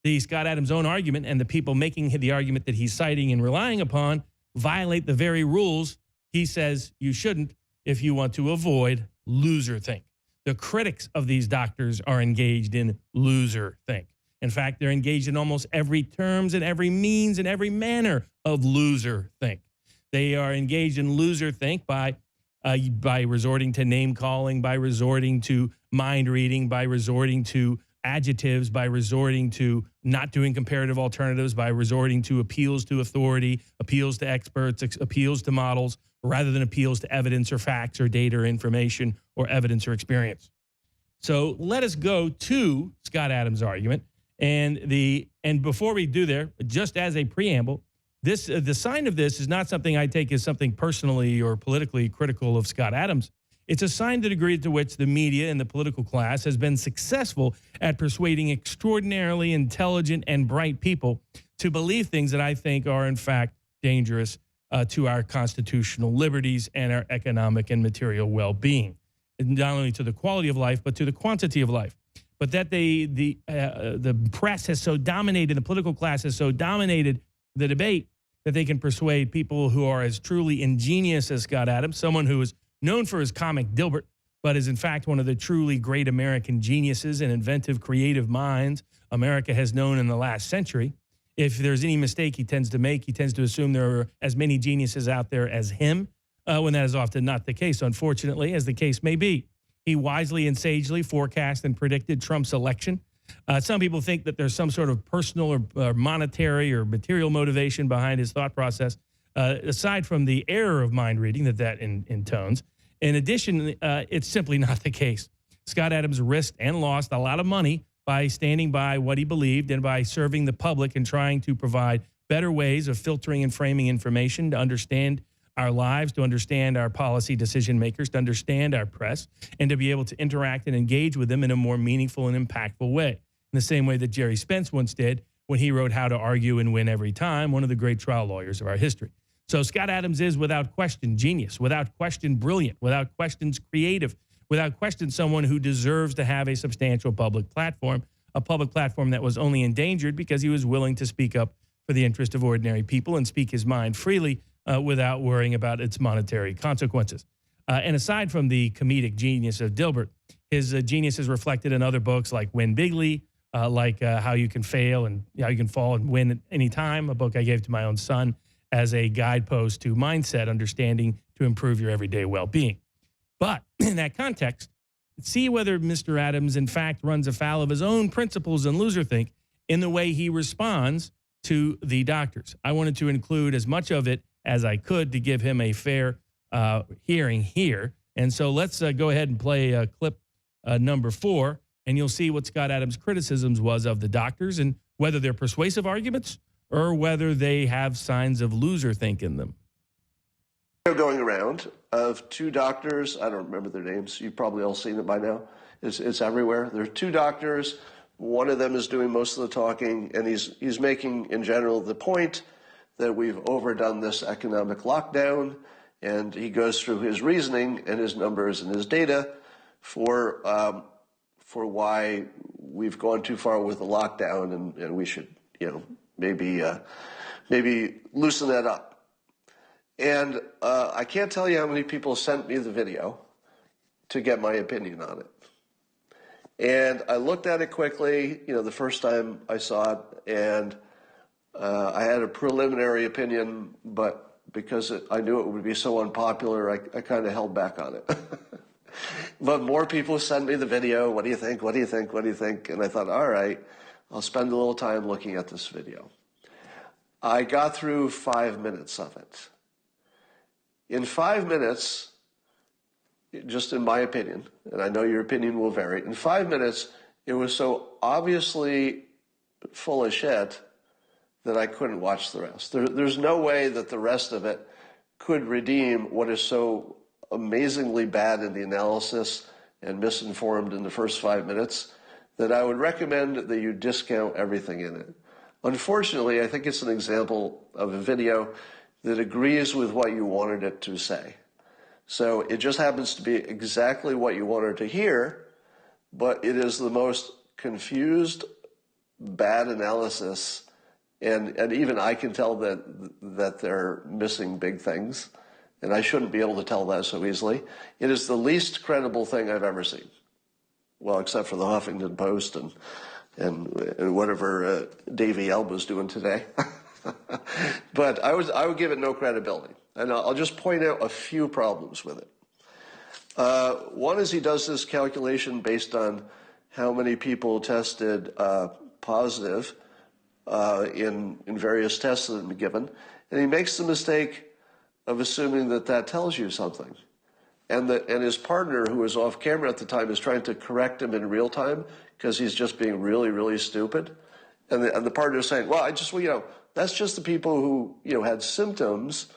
The Scott Adams' own argument and the people making the argument that he's citing and relying upon violate the very rules he says you shouldn't if you want to avoid loserthink. The critics of these doctors are engaged in loserthink. In fact, they're engaged in almost every terms and every means and every manner of loserthink. They are engaged in loserthink by resorting to name-calling, by resorting to mind-reading, by resorting to adjectives, by resorting to not doing comparative alternatives, by resorting to appeals to authority, appeals to experts, appeals to models, rather than appeals to evidence or facts or data or information or evidence or experience. So let us go to Scott Adams' argument. And before we do there, just as a preamble, the sign of this is not something I take as something personally or politically critical of Scott Adams. It's a sign to the degree to which the media and the political class has been successful at persuading extraordinarily intelligent and bright people to believe things that I think are, in fact, dangerous to our constitutional liberties and our economic and material well-being, not only to the quality of life, but to the quantity of life. But that the press has so dominated, the political class has so dominated the debate that they can persuade people who are as truly ingenious as Scott Adams, someone who is known for his comic Dilbert, but is in fact one of the truly great American geniuses and inventive, creative minds America has known in the last century. If there's any mistake he tends to make, he tends to assume there are as many geniuses out there as him, when that is often not the case, unfortunately, as the case may be. He wisely and sagely forecast and predicted Trump's election. Some people think that there's some sort of personal or monetary or material motivation behind his thought process, aside from the error of mind reading that intones. In addition, it's simply not the case. Scott Adams risked and lost a lot of money by standing by what he believed and by serving the public and trying to provide better ways of filtering and framing information to understand our lives, to understand our policy decision makers, to understand our press, and to be able to interact and engage with them in a more meaningful and impactful way. In the same way that Jerry Spence once did when he wrote How to Argue and Win Every Time, one of the great trial lawyers of our history. So Scott Adams is, without question, genius, without question, brilliant, without question, creative, without question, someone who deserves to have a substantial public platform, a public platform that was only endangered because he was willing to speak up for the interest of ordinary people and speak his mind freely without worrying about its monetary consequences. And aside from the comedic genius of Dilbert, his genius is reflected in other books like Win Bigly, like How You Can Fail and How You Can Fall and Win at Any Time, a book I gave to my own son as a guidepost to mindset understanding to improve your everyday well-being. But in that context, see whether Mr. Adams, in fact, runs afoul of his own principles and loserthink in the way he responds to the doctors. I wanted to include as much of it as I could to give him a fair hearing here. And so let's go ahead and play clip number 4. and you'll see what Scott Adams' criticisms was of the doctors and whether they're persuasive arguments or whether they have signs of loser think in them. Going around of two doctors, I don't remember their names, you've probably all seen it by now. It's everywhere. There are two doctors, one of them is doing most of the talking, and he's making, in general, the point that we've overdone this economic lockdown, and he goes through his reasoning and his numbers and his data for why we've gone too far with the lockdown, and we should, maybe loosen that up. And I can't tell you how many people sent me the video to get my opinion on it. And I looked at it quickly, the first time I saw it, and I had a preliminary opinion, but because I knew it would be so unpopular, I kind of held back on it. But more people sent me the video. What do you think? What do you think? What do you think? And I thought, all right, I'll spend a little time looking at this video. I got through 5 minutes of it. In 5 minutes, just in my opinion, and I know your opinion will vary, in 5 minutes, it was so obviously full of shit that I couldn't watch the rest. There's no way that the rest of it could redeem what is so amazingly bad in the analysis and misinformed in the first 5 minutes that I would recommend that you discount everything in it. Unfortunately, I think it's an example of a video that agrees with what you wanted it to say. So it just happens to be exactly what you wanted to hear, but it is the most confused, bad analysis, and even I can tell that they're missing big things, and I shouldn't be able to tell that so easily. It is the least credible thing I've ever seen. Well, except for the Huffington Post and whatever Davey Elba's doing today. But I would give it no credibility. And I'll just point out a few problems with it. One is he does this calculation based on how many people tested positive in various tests that have been given. And he makes the mistake of assuming that tells you something. And his partner, who was off camera at the time, is trying to correct him in real time because he's just being really, really stupid. And the partner is saying, well, that's just the people who, had symptoms.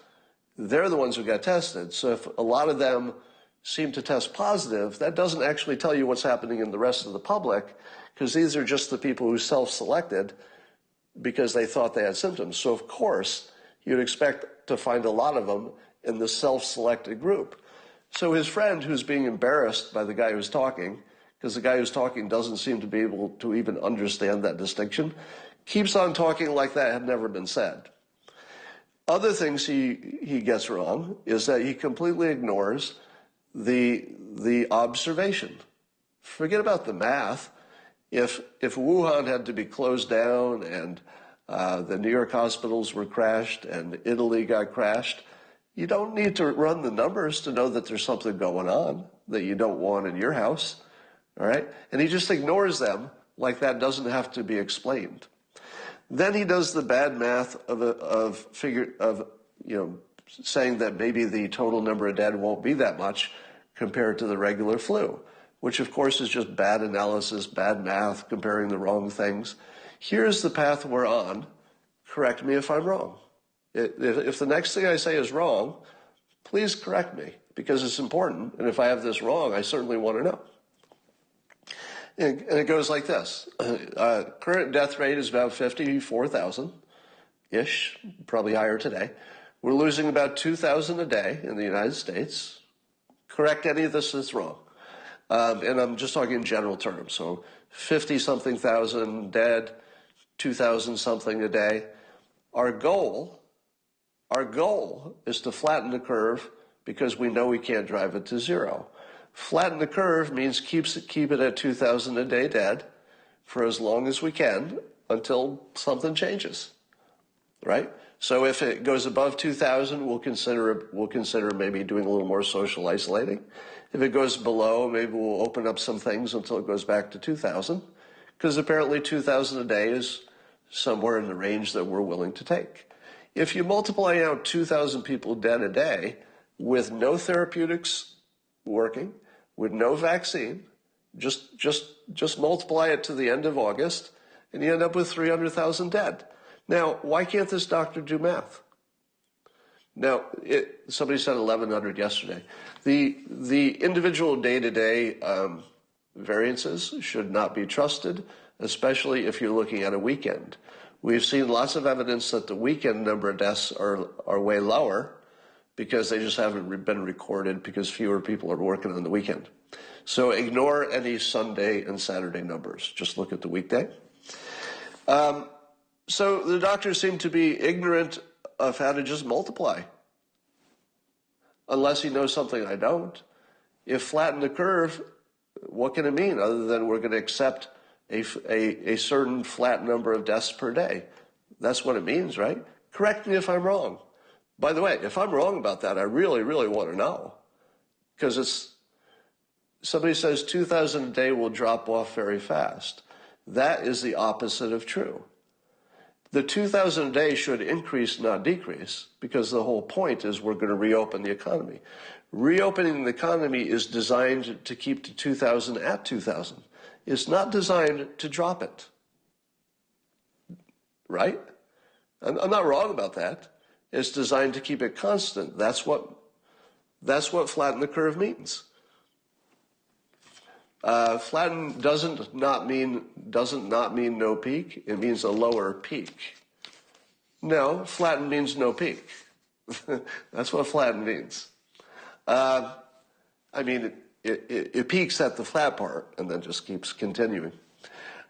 They're the ones who got tested. So if a lot of them seem to test positive, that doesn't actually tell you what's happening in the rest of the public, because these are just the people who self-selected because they thought they had symptoms. So of course, you'd expect to find a lot of them in the self-selected group. So his friend, who's being embarrassed by the guy who's talking, because the guy who's talking doesn't seem to be able to even understand that distinction, keeps on talking like that had never been said. Other things he gets wrong is that he completely ignores the observation. Forget about the math. If Wuhan had to be closed down and the New York hospitals were crashed and Italy got crashed, you don't need to run the numbers to know that there's something going on that you don't want in your house, all right? And he just ignores them like that doesn't have to be explained. Then he does the bad math of saying that maybe the total number of dead won't be that much compared to the regular flu, which of course is just bad analysis, bad math, comparing the wrong things. Here's the path we're on. Correct me if I'm wrong. If the next thing I say is wrong, please correct me, because it's important. And if I have this wrong, I certainly want to know. And it goes like this. Current death rate is about 54,000-ish, probably higher today. We're losing about 2,000 a day in the United States. Correct any of this that's wrong. And I'm just talking in general terms. So 50-something thousand dead, 2,000-something a day. Our goal is to flatten the curve because we know we can't drive it to zero. Flatten the curve means keep it at 2,000 a day dead for as long as we can until something changes, right? So if it goes above 2,000, we'll consider maybe doing a little more social isolating. If it goes below, maybe we'll open up some things until it goes back to 2,000, because apparently 2,000 a day is somewhere in the range that we're willing to take. If you multiply out 2,000 people dead a day with no therapeutics working, with no vaccine, Just multiply it to the end of August, and you end up with 300,000 dead. Now, why can't this doctor do math? Now, somebody said 1,100 yesterday. The individual day-to-day variances should not be trusted, especially if you're looking at a weekend. We've seen lots of evidence that the weekend number of deaths are way lower because they just haven't been recorded because fewer people are working on the weekend. So ignore any Sunday and Saturday numbers. Just look at the weekday. So the doctors seem to be ignorant of how to just multiply. Unless he knows something I don't. If flatten the curve, what can it mean other than we're going to accept a certain flat number of deaths per day? That's what it means, right? Correct me if I'm wrong. By the way, if I'm wrong about that, I really, really want to know. Because somebody says 2,000 a day will drop off very fast. That is the opposite of true. The 2,000 a day should increase, not decrease, because the whole point is we're going to reopen the economy. Reopening the economy is designed to keep the 2,000 at 2,000. It's not designed to drop it. Right? I'm not wrong about that. It's designed to keep it constant. That's what flatten the curve means. Flatten doesn't not mean no peak. It means a lower peak. No, flatten means no peak. That's what flatten means. I mean, it peaks at the flat part and then just keeps continuing.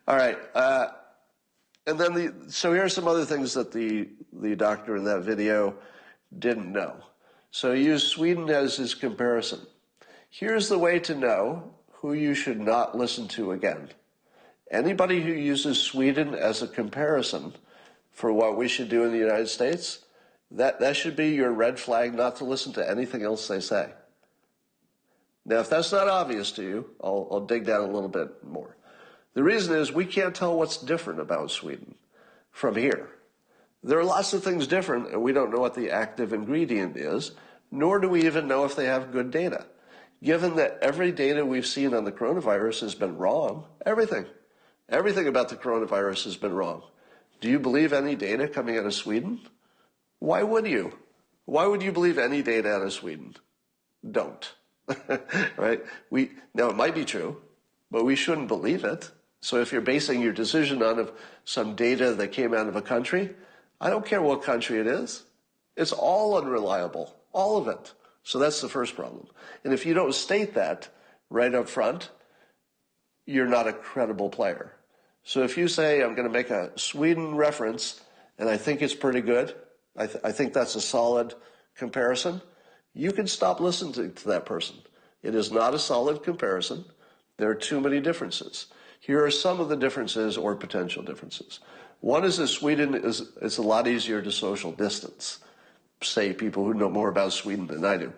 All right. And then so here are some other things that the doctor in that video didn't know. So he used Sweden as his comparison. Here's the way to know who you should not listen to again. Anybody who uses Sweden as a comparison for what we should do in the United States, that should be your red flag not to listen to anything else they say. Now, if that's not obvious to you, I'll dig down a little bit more. The reason is we can't tell what's different about Sweden from here. There are lots of things different, and we don't know what the active ingredient is, nor do we even know if they have good data. Given that every data we've seen on the coronavirus has been wrong, everything about the coronavirus has been wrong. Do you believe any data coming out of Sweden? Why would you? Why would you believe any data out of Sweden? Don't. Right? Now, it might be true, but we shouldn't believe it. So if you're basing your decision on some data that came out of a country, I don't care what country it is. It's all unreliable, all of it. So that's the first problem. And if you don't state that right up front, you're not a credible player. So if you say, I'm going to make a Sweden reference, and I think it's pretty good, I think that's a solid comparison, you can stop listening to that person. It is not a solid comparison. There are too many differences. Here are some of the differences or potential differences. One is that Sweden is a lot easier to social distance. Say people who know more about Sweden than I do.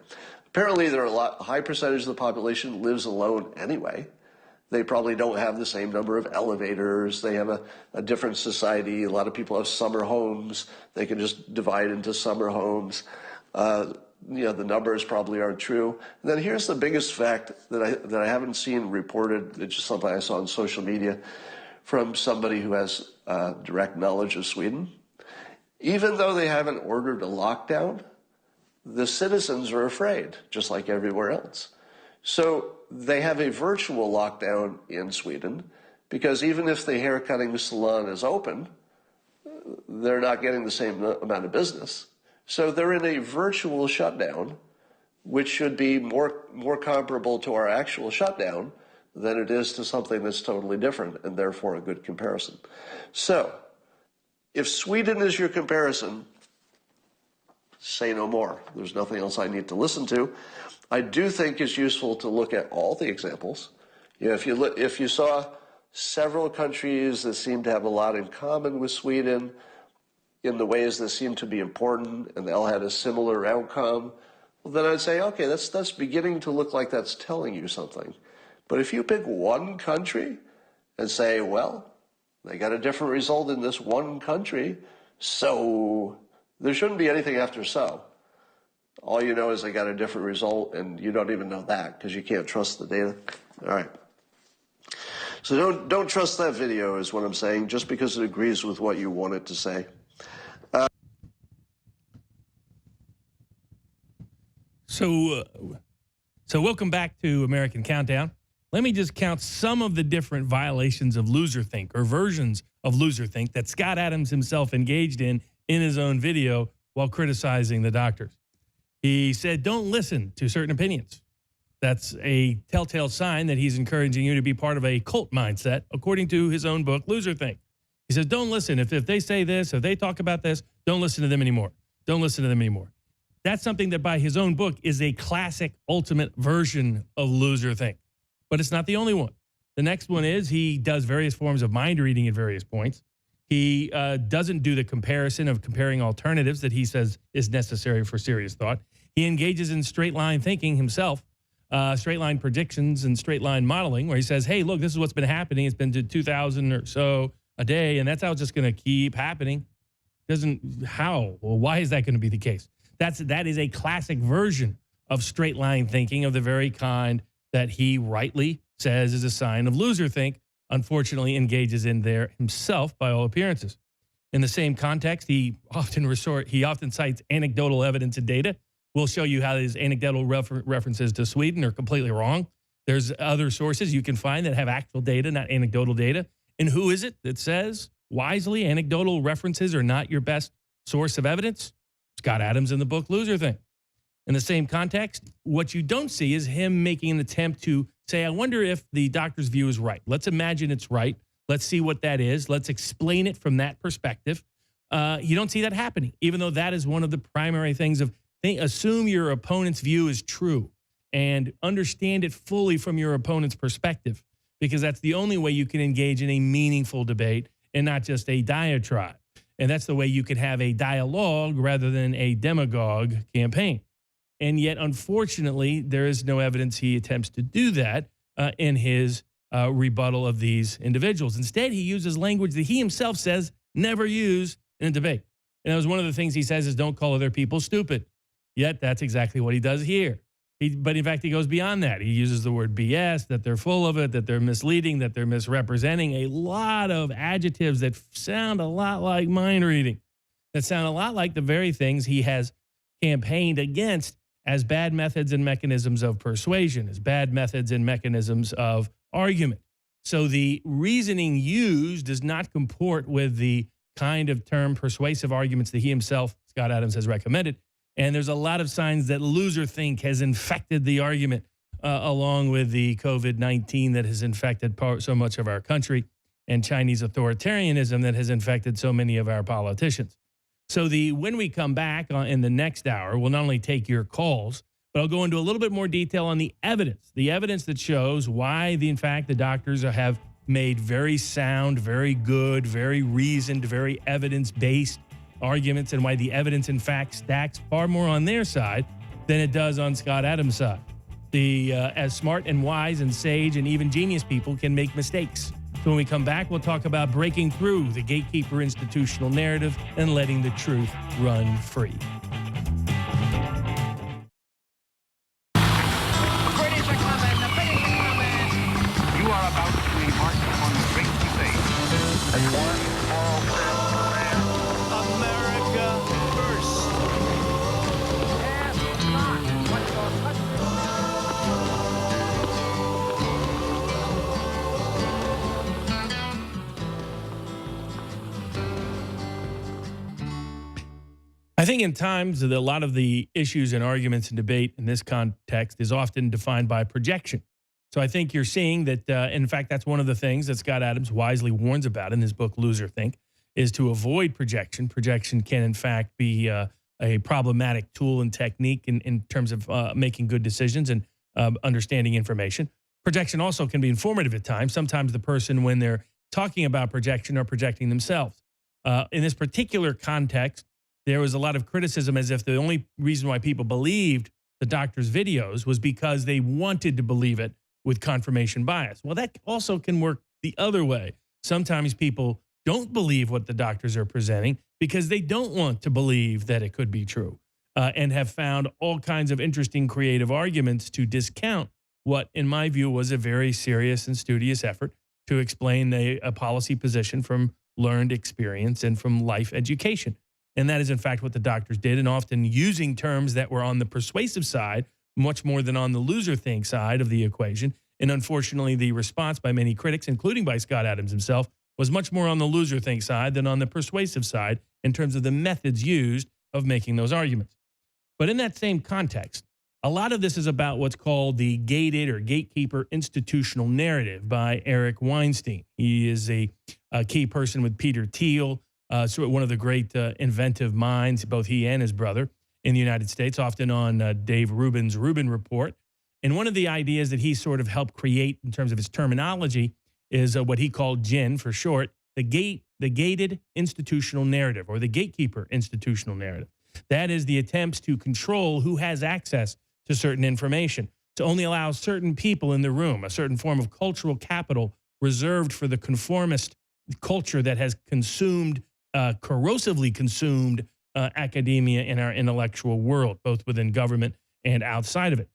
Apparently there are a high percentage of the population lives alone anyway. They probably don't have the same number of elevators. They have a different society. A lot of people have summer homes. They can just divide into summer homes. The numbers probably aren't true. And then here's the biggest fact that I haven't seen reported. It's just something I saw on social media from somebody who has direct knowledge of Sweden. Even though they haven't ordered a lockdown, the citizens are afraid, just like everywhere else. So they have a virtual lockdown in Sweden because even if the haircutting salon is open, they're not getting the same amount of business. So they're in a virtual shutdown, which should be more comparable to our actual shutdown than it is to something that's totally different and therefore a good comparison. So if Sweden is your comparison, say no more. There's nothing else I need to listen to. I do think it's useful to look at all the examples. If you saw several countries that seem to have a lot in common with Sweden in the ways that seem to be important, and they all had a similar outcome, well, then I'd say, okay, that's beginning to look like that's telling you something. But if you pick one country and say, well, they got a different result in this one country, so there shouldn't be anything after so. All you know is they got a different result, and you don't even know that because you can't trust the data. All right. So don't trust that video is what I'm saying, just because it agrees with what you want it to say. So welcome back to American Countdown. Let me just count some of the different violations of loserthink or versions of loserthink that Scott Adams himself engaged in his own video while criticizing the doctors. He said, don't listen to certain opinions. That's a telltale sign that he's encouraging you to be part of a cult mindset, according to his own book, Loserthink. He says, don't listen. If they say this, if they talk about this, don't listen to them anymore. Don't listen to them anymore. That's something that by his own book is a classic ultimate version of loserthink. But it's not the only one. The next one is he does various forms of mind reading at various points. He doesn't do the comparison of comparing alternatives that he says is necessary for serious thought. He engages in straight line thinking himself, straight line predictions and straight line modeling, where he says, hey, look, this is what's been happening. It's been to 2,000 or so a day, and that's how it's just going to keep happening. How? Well, why is that going to be the case? That is a classic version of straight line thinking of the very kind that he rightly says is a sign of loserthink, unfortunately engages in there himself by all appearances. In the same context, he often cites anecdotal evidence and data. We'll show you how his anecdotal references to Sweden are completely wrong. There's other sources you can find that have actual data, not anecdotal data. And who is it that says wisely anecdotal references are not your best source of evidence? Scott Adams in the book Loserthink. In the same context, what you don't see is him making an attempt to say, I wonder if the doctor's view is right. Let's imagine it's right. Let's see what that is. Let's explain it from that perspective. You don't see that happening, even though that is one of the primary things of assume your opponent's view is true and understand it fully from your opponent's perspective, because that's the only way you can engage in a meaningful debate and not just a diatribe. And that's the way you can have a dialogue rather than a demagogue campaign. And yet, unfortunately, there is no evidence he attempts to do that in his rebuttal of these individuals. Instead, he uses language that he himself says never use in a debate. And that was one of the things he says is don't call other people stupid. Yet, that's exactly what he does here. But in fact, he goes beyond that. He uses the word BS, that they're full of it, that they're misleading, that they're misrepresenting, a lot of adjectives that sound a lot like mind reading, that sound a lot like the very things he has campaigned against as bad methods and mechanisms of persuasion, as bad methods and mechanisms of argument. So the reasoning used does not comport with the kind of term persuasive arguments that he himself, Scott Adams, has recommended. And there's a lot of signs that loserthink has infected the argument along with the COVID-19 that has infected so much of our country and Chinese authoritarianism that has infected so many of our politicians. So when we come back in the next hour, we'll not only take your calls, but I'll go into a little bit more detail on the evidence that shows why, in fact, the doctors have made very sound, very good, very reasoned, very evidence-based arguments, and why the evidence, in fact, stacks far more on their side than it does on Scott Adams' side. As smart and wise and sage and even genius people can make mistakes. So when we come back, we'll talk about breaking through the gatekeeper institutional narrative and letting the truth run free. British are coming, the British are coming. You are about to embark upon the great debate. That's one small step for man. America first. Ask not what your country I think in times that a lot of the issues and arguments and debate in this context is often defined by projection. So I think you're seeing that, in fact, that's one of the things that Scott Adams wisely warns about in his book, Loserthink, is to avoid projection. Projection can, in fact, be a problematic tool and technique in terms of making good decisions and understanding information. Projection also can be informative at times. Sometimes the person, when they're talking about projection, are projecting themselves. In this particular context, there was a lot of criticism as if the only reason why people believed the doctor's videos was because they wanted to believe it with confirmation bias. Well, that also can work the other way. Sometimes people don't believe what the doctors are presenting because they don't want to believe that it could be true, and have found all kinds of interesting creative arguments to discount what, in my view, was a very serious and studious effort to explain a policy position from learned experience and from life education. And that is, in fact, what the doctors did, and often using terms that were on the persuasive side much more than on the loser think side of the equation. And unfortunately, the response by many critics, including by Scott Adams himself, was much more on the loser think side than on the persuasive side in terms of the methods used of making those arguments. But in that same context, a lot of this is about what's called the gated or gatekeeper institutional narrative by Eric Weinstein. He is a key person with Peter Thiel, one of the great inventive minds, both he and his brother, in the United States, often on Dave Rubin's Rubin Report. And one of the ideas that he sort of helped create in terms of his terminology is what he called GIN for short, the gated institutional narrative, or the gatekeeper institutional narrative. That is the attempts to control who has access to certain information, to only allow certain people in the room, a certain form of cultural capital reserved for the conformist culture that has consumed, corrosively consumed academia in our intellectual world, both within government and outside of it.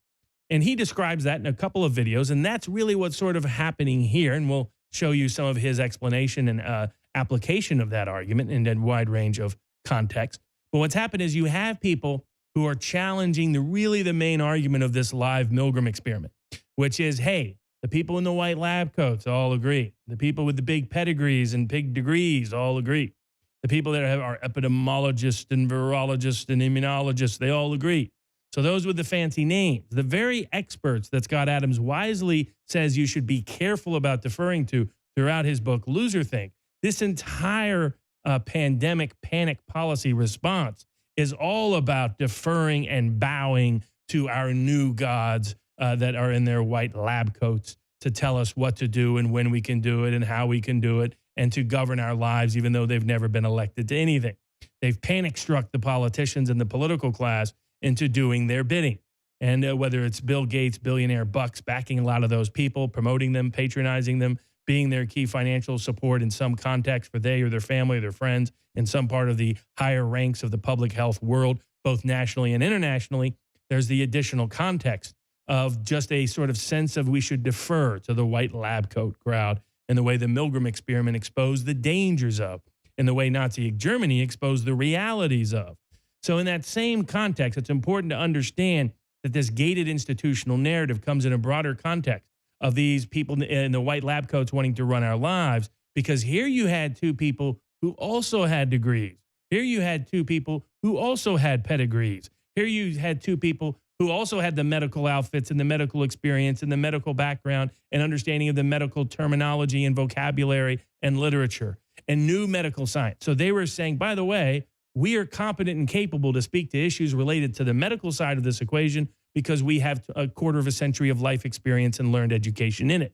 And he describes that in a couple of videos, and that's really what's sort of happening here. And we'll show you some of his explanation and application of that argument in a wide range of contexts. But what's happened is you have people who are challenging the main argument of this live Milgram experiment, which is, hey, the people in the white lab coats all agree. The people with the big pedigrees and big degrees all agree. The people that are epidemiologists and virologists and immunologists, they all agree. So those with the fancy names, the very experts that Scott Adams wisely says you should be careful about deferring to throughout his book, Loser Think, this entire pandemic panic policy response is all about deferring and bowing to our new gods that are in their white lab coats to tell us what to do and when we can do it and how we can do it and to govern our lives, even though they've never been elected to anything. They've panic struck the politicians and the political class into doing their bidding. And whether it's Bill Gates, billionaire bucks, backing a lot of those people, promoting them, patronizing them, being their key financial support in some context for they or their family or their friends in some part of the higher ranks of the public health world, both nationally and internationally, there's the additional context of just a sort of sense of we should defer to the white lab coat crowd and the way the Milgram experiment exposed the dangers of, and the way Nazi Germany exposed the realities of. So in that same context, it's important to understand that this gated institutional narrative comes in a broader context of these people in the white lab coats wanting to run our lives, because here you had two people who also had degrees. Here you had two people who also had pedigrees. Here you had two people who also had the medical outfits and the medical experience and the medical background and understanding of the medical terminology and vocabulary and literature and new medical science. So they were saying, by the way, we are competent and capable to speak to issues related to the medical side of this equation because we have a quarter of a century of life experience and learned education in it.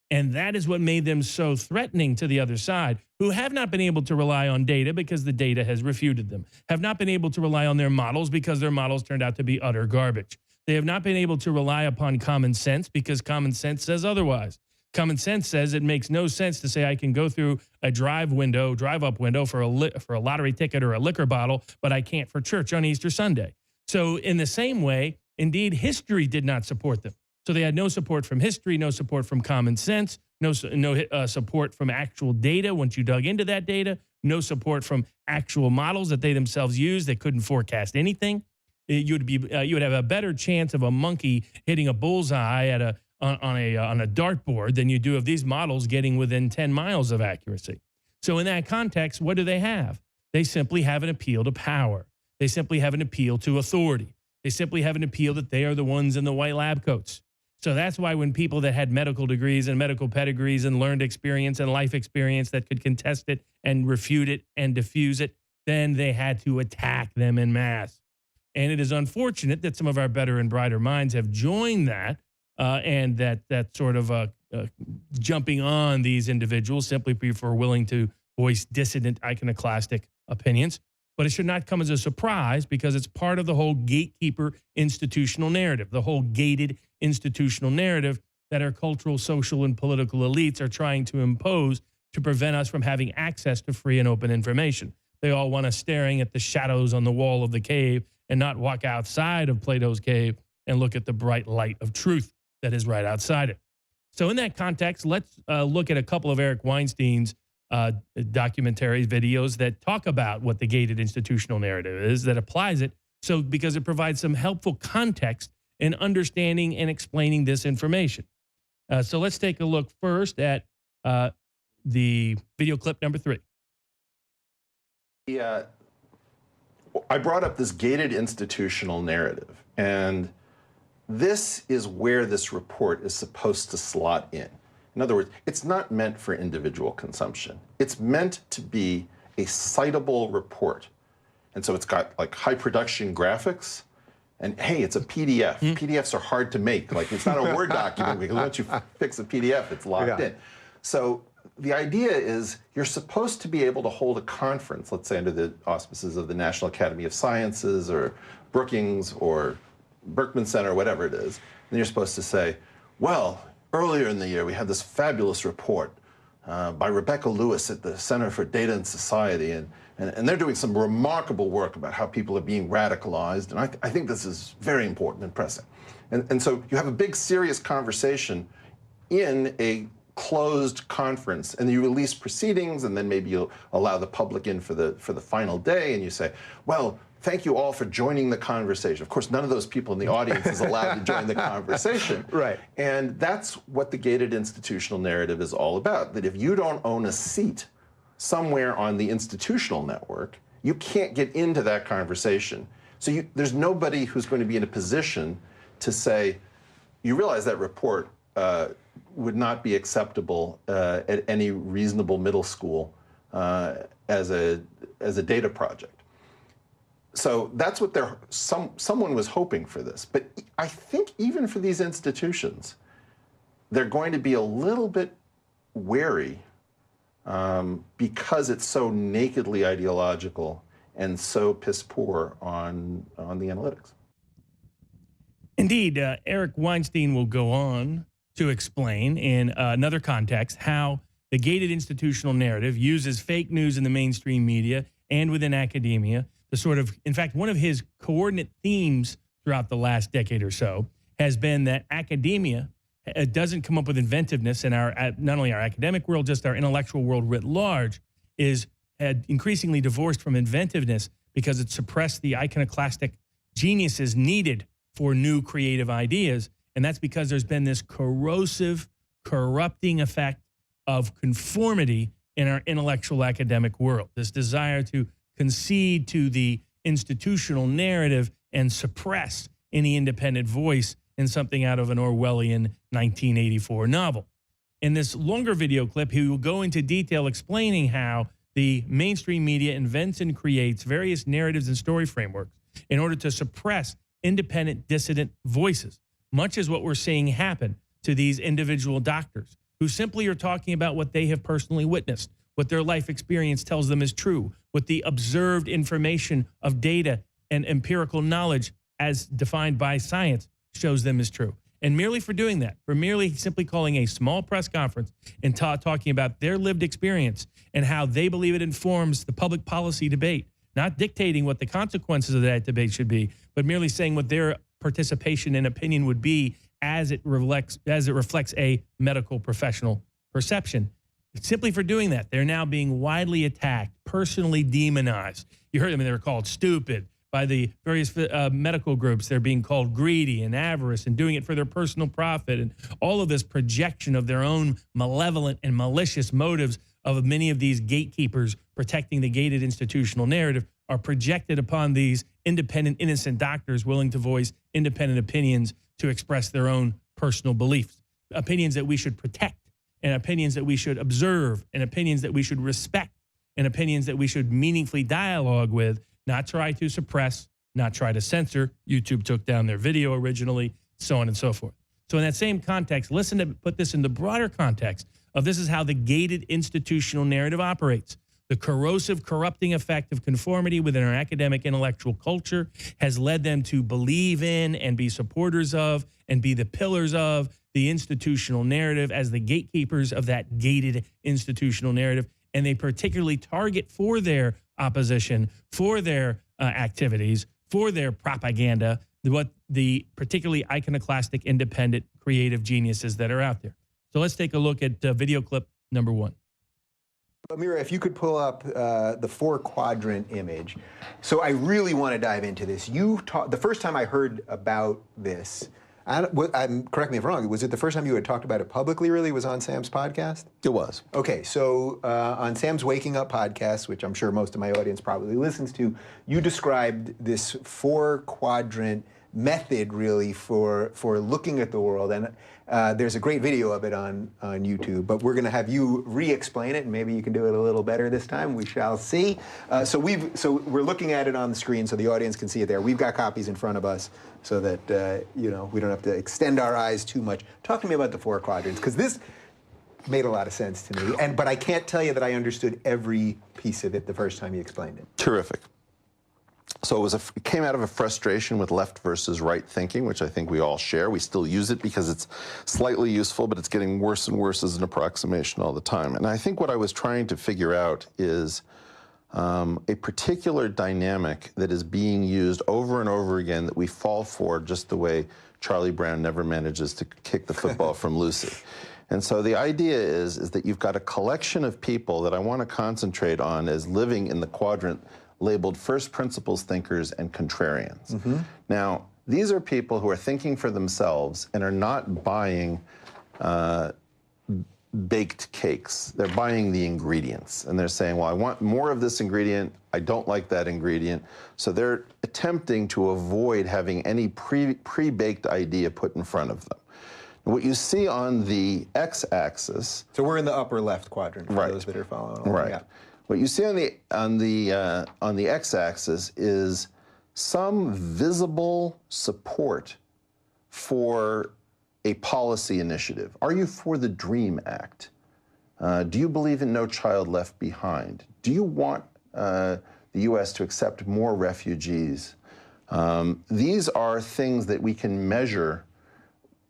And that is what made them so threatening to the other side, who have not been able to rely on data because the data has refuted them, have not been able to rely on their models because their models turned out to be utter garbage. They have not been able to rely upon common sense because common sense says otherwise. Common sense says it makes no sense to say I can go through a drive-up window for a lottery ticket or a liquor bottle, but I can't for church on Easter Sunday. So in the same way, indeed, history did not support them. So they had no support from history, no support from common sense, no support from actual data once you dug into that data, no support from actual models that they themselves used that couldn't forecast anything. You would have a better chance of a monkey hitting a bullseye on a dartboard than you do of these models getting within 10 miles of accuracy. So in that context, what do they have? They simply have an appeal to power. They simply have an appeal to authority. They simply have an appeal that they are the ones in the white lab coats. So that's why when people that had medical degrees and medical pedigrees and learned experience and life experience that could contest it and refute it and diffuse it, then they had to attack them en masse. And it is unfortunate that some of our better and brighter minds have joined that and that sort of jumping on these individuals simply for willing to voice dissident iconoclastic opinions. But it should not come as a surprise because it's part of the whole gatekeeper institutional narrative, the whole gated institutional narrative that our cultural, social, and political elites are trying to impose to prevent us from having access to free and open information. They all want us staring at the shadows on the wall of the cave and not walk outside of Plato's cave and look at the bright light of truth that is right outside it. So in that context, let's look at a couple of Eric Weinstein's documentary videos that talk about what the gated institutional narrative is, that applies it. So because it provides some helpful context in understanding and explaining this information. So let's take a look first at the video clip number 3. Yeah, I brought up this gated institutional narrative, and this is where this report is supposed to slot in. In other words, it's not meant for individual consumption. It's meant to be a citable report. And so it's got like high production graphics, and hey, it's a PDF. PDFs are hard to make. Like, it's not a Word document, because once you fix a PDF, it's locked in. So the idea is you're supposed to be able to hold a conference, let's say under the auspices of the National Academy of Sciences or Brookings or Berkman Center, whatever it is, and you're supposed to say, well, earlier in the year we had this fabulous report by Rebecca Lewis at the Center for Data and Society, and they're doing some remarkable work about how people are being radicalized, and I think this is very important and pressing. And so you have a big serious conversation in a closed conference, and you release proceedings, and then maybe you'll allow the public in for the final day, and you say, well, thank you all for joining the conversation. Of course, none of those people in the audience is allowed to join the conversation. Right. And that's what the gated institutional narrative is all about, that if you don't own a seat somewhere on the institutional network, you can't get into that conversation. So there's nobody who's going to be in a position to say, you realize that report would not be acceptable at any reasonable middle school as a data project. So that's what someone was hoping for this. But I think even for these institutions, they're going to be a little bit wary because it's so nakedly ideological and so piss poor on the analytics. Indeed, Eric Weinstein will go on to explain in another context how the gated institutional narrative uses fake news in the mainstream media and within academia. The sort of, in fact, one of his coordinate themes throughout the last decade or so has been that academia doesn't come up with inventiveness in our, not only our academic world, just our intellectual world writ large, is increasingly divorced from inventiveness because it suppressed the iconoclastic geniuses needed for new creative ideas. And that's because there's been this corrosive, corrupting effect of conformity in our intellectual academic world, this desire to concede to the institutional narrative and suppress any independent voice in something out of an Orwellian 1984 novel. In this longer video clip, he will go into detail explaining how the mainstream media invents and creates various narratives and story frameworks in order to suppress independent dissident voices, much as what we're seeing happen to these individual doctors who simply are talking about what they have personally witnessed, what their life experience tells them is true, what the observed information of data and empirical knowledge as defined by science shows them is true. And merely for doing that, for merely simply calling a small press conference and talking about their lived experience and how they believe it informs the public policy debate, not dictating what the consequences of that debate should be, but merely saying what their participation and opinion would be as it reflects a medical professional perception. Simply for doing that, they're now being widely attacked, personally demonized. You heard them, they were called stupid by the various medical groups. They're being called greedy and avarice and doing it for their personal profit. And all of this projection of their own malevolent and malicious motives of many of these gatekeepers protecting the gated institutional narrative are projected upon these independent, innocent doctors willing to voice independent opinions to express their own personal beliefs, opinions that we should protect, and opinions that we should observe, and opinions that we should respect, and opinions that we should meaningfully dialogue with, not try to suppress, not try to censor. YouTube took down their video originally, so on and so forth. So in that same context, listen to put this in the broader context of this is how the gated institutional narrative operates. The corrosive, corrupting effect of conformity within our academic intellectual culture has led them to believe in and be supporters of and be the pillars of the institutional narrative as the gatekeepers of that gated institutional narrative. And they particularly target for their opposition, for their activities, for their propaganda, what the particularly iconoclastic, independent, creative geniuses that are out there. So let's take a look at video clip number 1. Amira, if you could pull up the 4-quadrant image. So I really want to dive into this. The first time I heard about this, correct me if I'm wrong, was it the first time you had talked about it publicly, really, was on Sam's podcast? It was. Okay, so on Sam's Waking Up podcast, which I'm sure most of my audience probably listens to, you described this 4-quadrant method, really, for looking at the world. And there's a great video of it on YouTube, but we're going to have you re-explain it, and maybe you can do it a little better this time. We shall see. So we're looking at it on the screen so the audience can see it there. We've got copies in front of us so that we don't have to extend our eyes too much. Talk to me about the 4 quadrants, because this made a lot of sense to me. But I can't tell you that I understood every piece of it the first time you explained it. Terrific. So it came out of a frustration with left versus right thinking, which I think we all share. We still use it because it's slightly useful, but it's getting worse and worse as an approximation all the time. And I think what I was trying to figure out is a particular dynamic that is being used over and over again that we fall for, just the way Charlie Brown never manages to kick the football from Lucy. And so the idea is that you've got a collection of people that I want to concentrate on as living in the quadrant labeled first principles thinkers and contrarians. Mm-hmm. Now, these are people who are thinking for themselves and are not buying baked cakes. They're buying the ingredients, and they're saying, well, I want more of this ingredient, I don't like that ingredient. So they're attempting to avoid having any pre-baked idea put in front of them. What you see on the x-axis... So we're in the upper left quadrant, for right, those that are following along. Right. Yeah. What you see on the x-axis is some visible support for a policy initiative. Are you for the DREAM Act? Do you believe in No Child Left Behind? Do you want the U.S. to accept more refugees? These are things that we can measure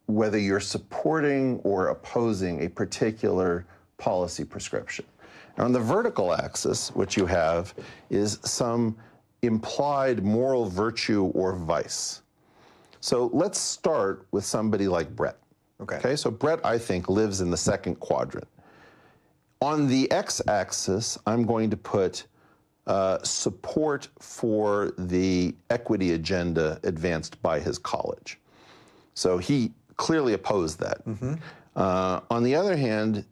whether you're supporting or opposing a particular policy prescription. On the vertical axis, what you have is some implied moral virtue or vice. So let's start with somebody like Brett. Okay, so Brett, I think, lives in the 2nd quadrant. On the x-axis, I'm going to put support for the equity agenda advanced by his college. So he clearly opposed that. Mm-hmm. On the other hand,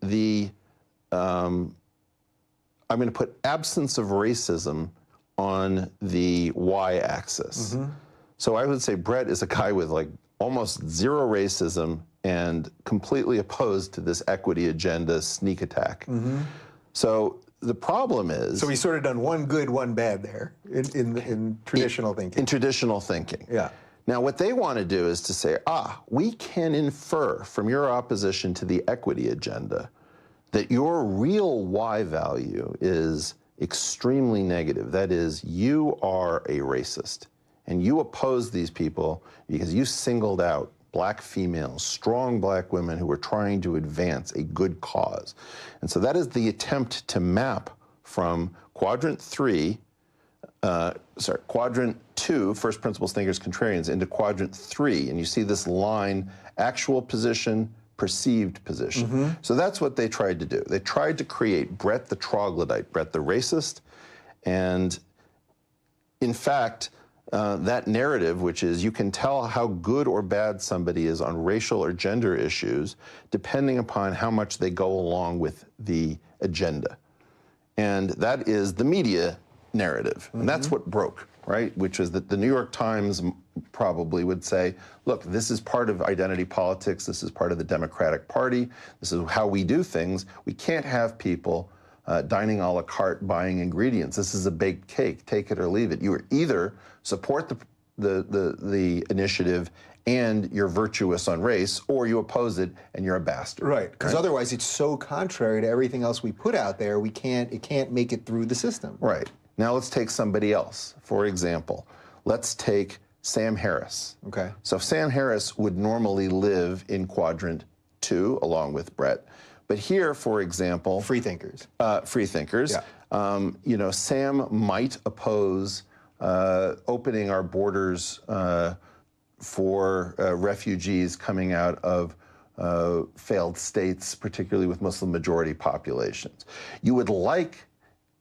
I'm going to put absence of racism on the y-axis. Mm-hmm. So I would say Brett is a guy with like almost zero racism and completely opposed to this equity agenda sneak attack. Mm-hmm. So the problem is... So he's sort of done one good, one bad there in traditional thinking. In traditional thinking. Yeah. Now, what they want to do is to say, we can infer from your opposition to the equity agenda that your real Y value is extremely negative. That is, you are a racist, and you oppose these people because you singled out black females, strong black women who were trying to advance a good cause. And so that is the attempt to map from quadrant 2, first principles thinkers, contrarians, into quadrant 3, and you see this line, actual position, perceived position. Mm-hmm. So that's what they tried to do. They tried to create Brett the troglodyte, Brett the racist, and in fact, that narrative, which is you can tell how good or bad somebody is on racial or gender issues, depending upon how much they go along with the agenda. And that is the media narrative. Mm-hmm. And that's what broke, right? Which is that the New York Times probably would say, look, this is part of identity politics. This is part of the Democratic Party. This is how we do things. We can't have people dining a la carte, buying ingredients. This is a baked cake. Take it or leave it. You either support the initiative and you're virtuous on race, or you oppose it and you're a bastard. Right, because otherwise it's so contrary to everything else we put out there, it can't make it through the system. Right. Now let's take somebody else. For example, let's take Sam Harris. Okay. So Sam Harris would normally live in quadrant 2 along with Brett. But here, for example... Free thinkers. Free thinkers. Yeah. Sam might oppose opening our borders for refugees coming out of failed states, particularly with Muslim majority populations. You would like,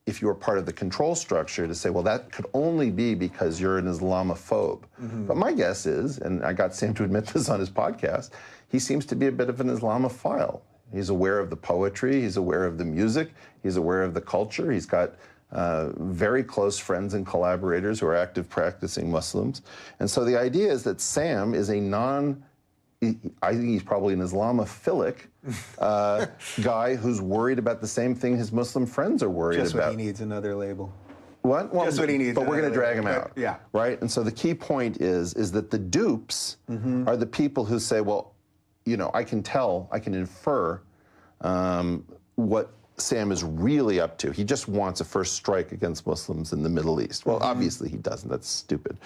if you were part of the control structure, to say, well, that could only be because you're an Islamophobe. But my guess is, and I got Sam to admit this on his podcast, he seems to be a bit of an Islamophile. He's aware of the poetry, he's aware of the music, he's aware of the culture, he's got very close friends and collaborators who are active practicing Muslims. And so the idea is that Sam is a I think he's probably an Islamophilic guy who's worried about the same thing his Muslim friends are worried about. Just what he needs, another label. What? Well, Just what he needs. But we're going to drag him out. Yeah. Right? And so the key point is that the dupes are the people who say, well, you know, I can tell, I can infer what Sam is really up to. He just wants a first strike against Muslims in the Middle East. Well, obviously he doesn't. That's stupid.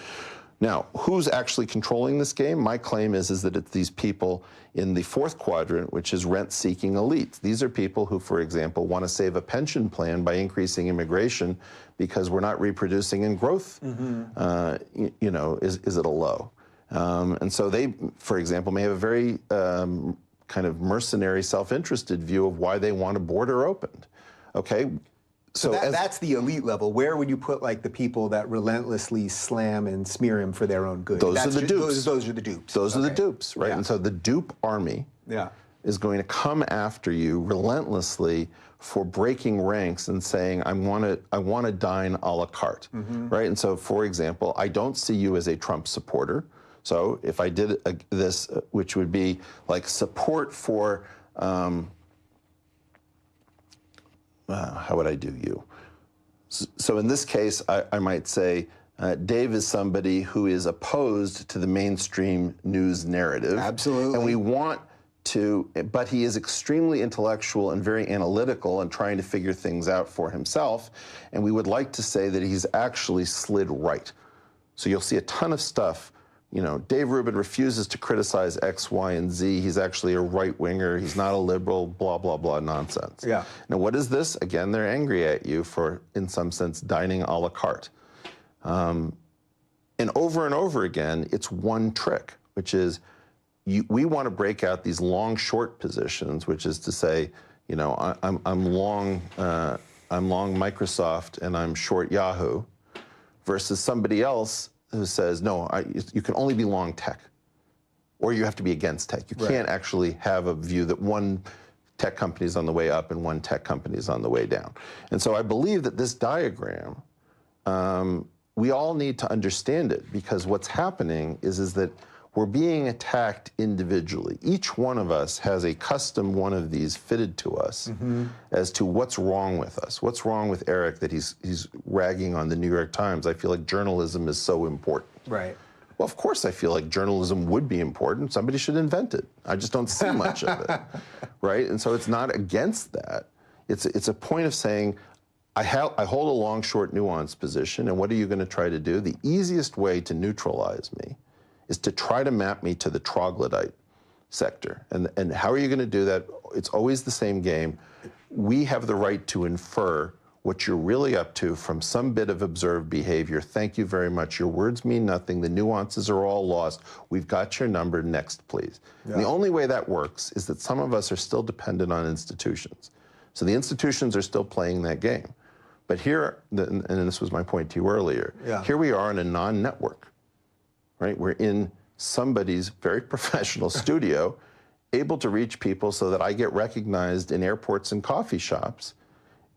Now, who's actually controlling this game? My claim is that it's these people in the fourth quadrant, which is rent-seeking elites. These are people who, for example, want to save a pension plan by increasing immigration because we're not reproducing and growth, you know, is at a low. And so they, for example, may have a very kind of mercenary, self-interested view of why they want a border opened. Okay? So that's the elite level. Where would you put like the people that relentlessly slam and smear him for their own good? Those are the dupes. Those are the dupes. Those are the dupes, right? And so the dupe army is going to come after you relentlessly for breaking ranks and saying, I want to dine a la carte, right? And so, for example, I don't see you as a Trump supporter. So if I did this, which would be like support for how would I do you? So in this case, I might say, Dave is somebody who is opposed to the mainstream news narrative. Absolutely. And we want to, but he is extremely intellectual and very analytical and trying to figure things out for himself. And we would like to say that he's actually slid right. So you'll see a ton of stuff. You know, Dave Rubin refuses to criticize X, Y, and Z. He's actually a right-winger. He's not a liberal, blah, blah, blah nonsense. Yeah. Now, what is this? Again, they're angry at you for, in some sense, dining a la carte. And over again, it's one trick, which is we want to break out these long-short positions, which is to say, you know, I'm long Microsoft and I'm short Yahoo, versus somebody else who says, no, you can only be long tech, or you have to be against tech. You can't actually have a view that one tech company is on the way up and one tech company is on the way down. And so I believe that this diagram, we all need to understand it, because what's happening is that we're being attacked individually. Each one of us has a custom one of these fitted to us as to what's wrong with us. What's wrong with Eric that he's ragging on the New York Times? I feel like journalism is so important. Right. Well, of course I feel like journalism would be important. Somebody should invent it. I just don't see much of it, right? And so it's not against that. It's a point of saying, I hold a long, short, nuanced position, and what are you going to try to do? The easiest way to neutralize me is to try to map me to the troglodyte sector. And how are you going to do that? It's always the same game. We have the right to infer what you're really up to from some bit of observed behavior. Thank you very much. Your words mean nothing. The nuances are all lost. We've got your number. Next, please. Yeah. And the only way that works is that some of us are still dependent on institutions. So the institutions are still playing that game. But here, and this was my point to you earlier, here we are in a non-network. Right? We're in somebody's very professional studio, able to reach people so that I get recognized in airports and coffee shops.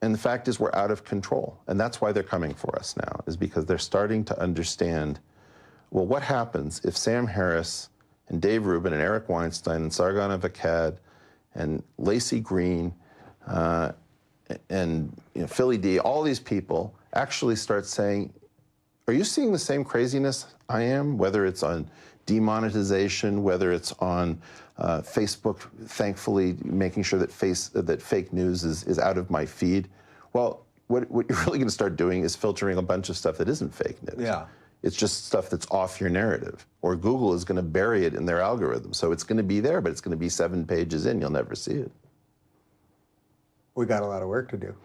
And the fact is we're out of control. And that's why they're coming for us now, is because they're starting to understand, well, what happens if Sam Harris and Dave Rubin and Eric Weinstein and Sargon Avakad and Lacey Green and Philly D, all these people actually start saying, are you seeing the same craziness I am, whether it's on demonetization, whether it's on Facebook, thankfully making sure that fake news is out of my feed? Well, what you're really going to start doing is filtering a bunch of stuff that isn't fake news. Yeah. It's just stuff that's off your narrative. Or Google is going to bury it in their algorithm. So it's going to be there, but it's going to be 7 pages in. You'll never see it. We got a lot of work to do.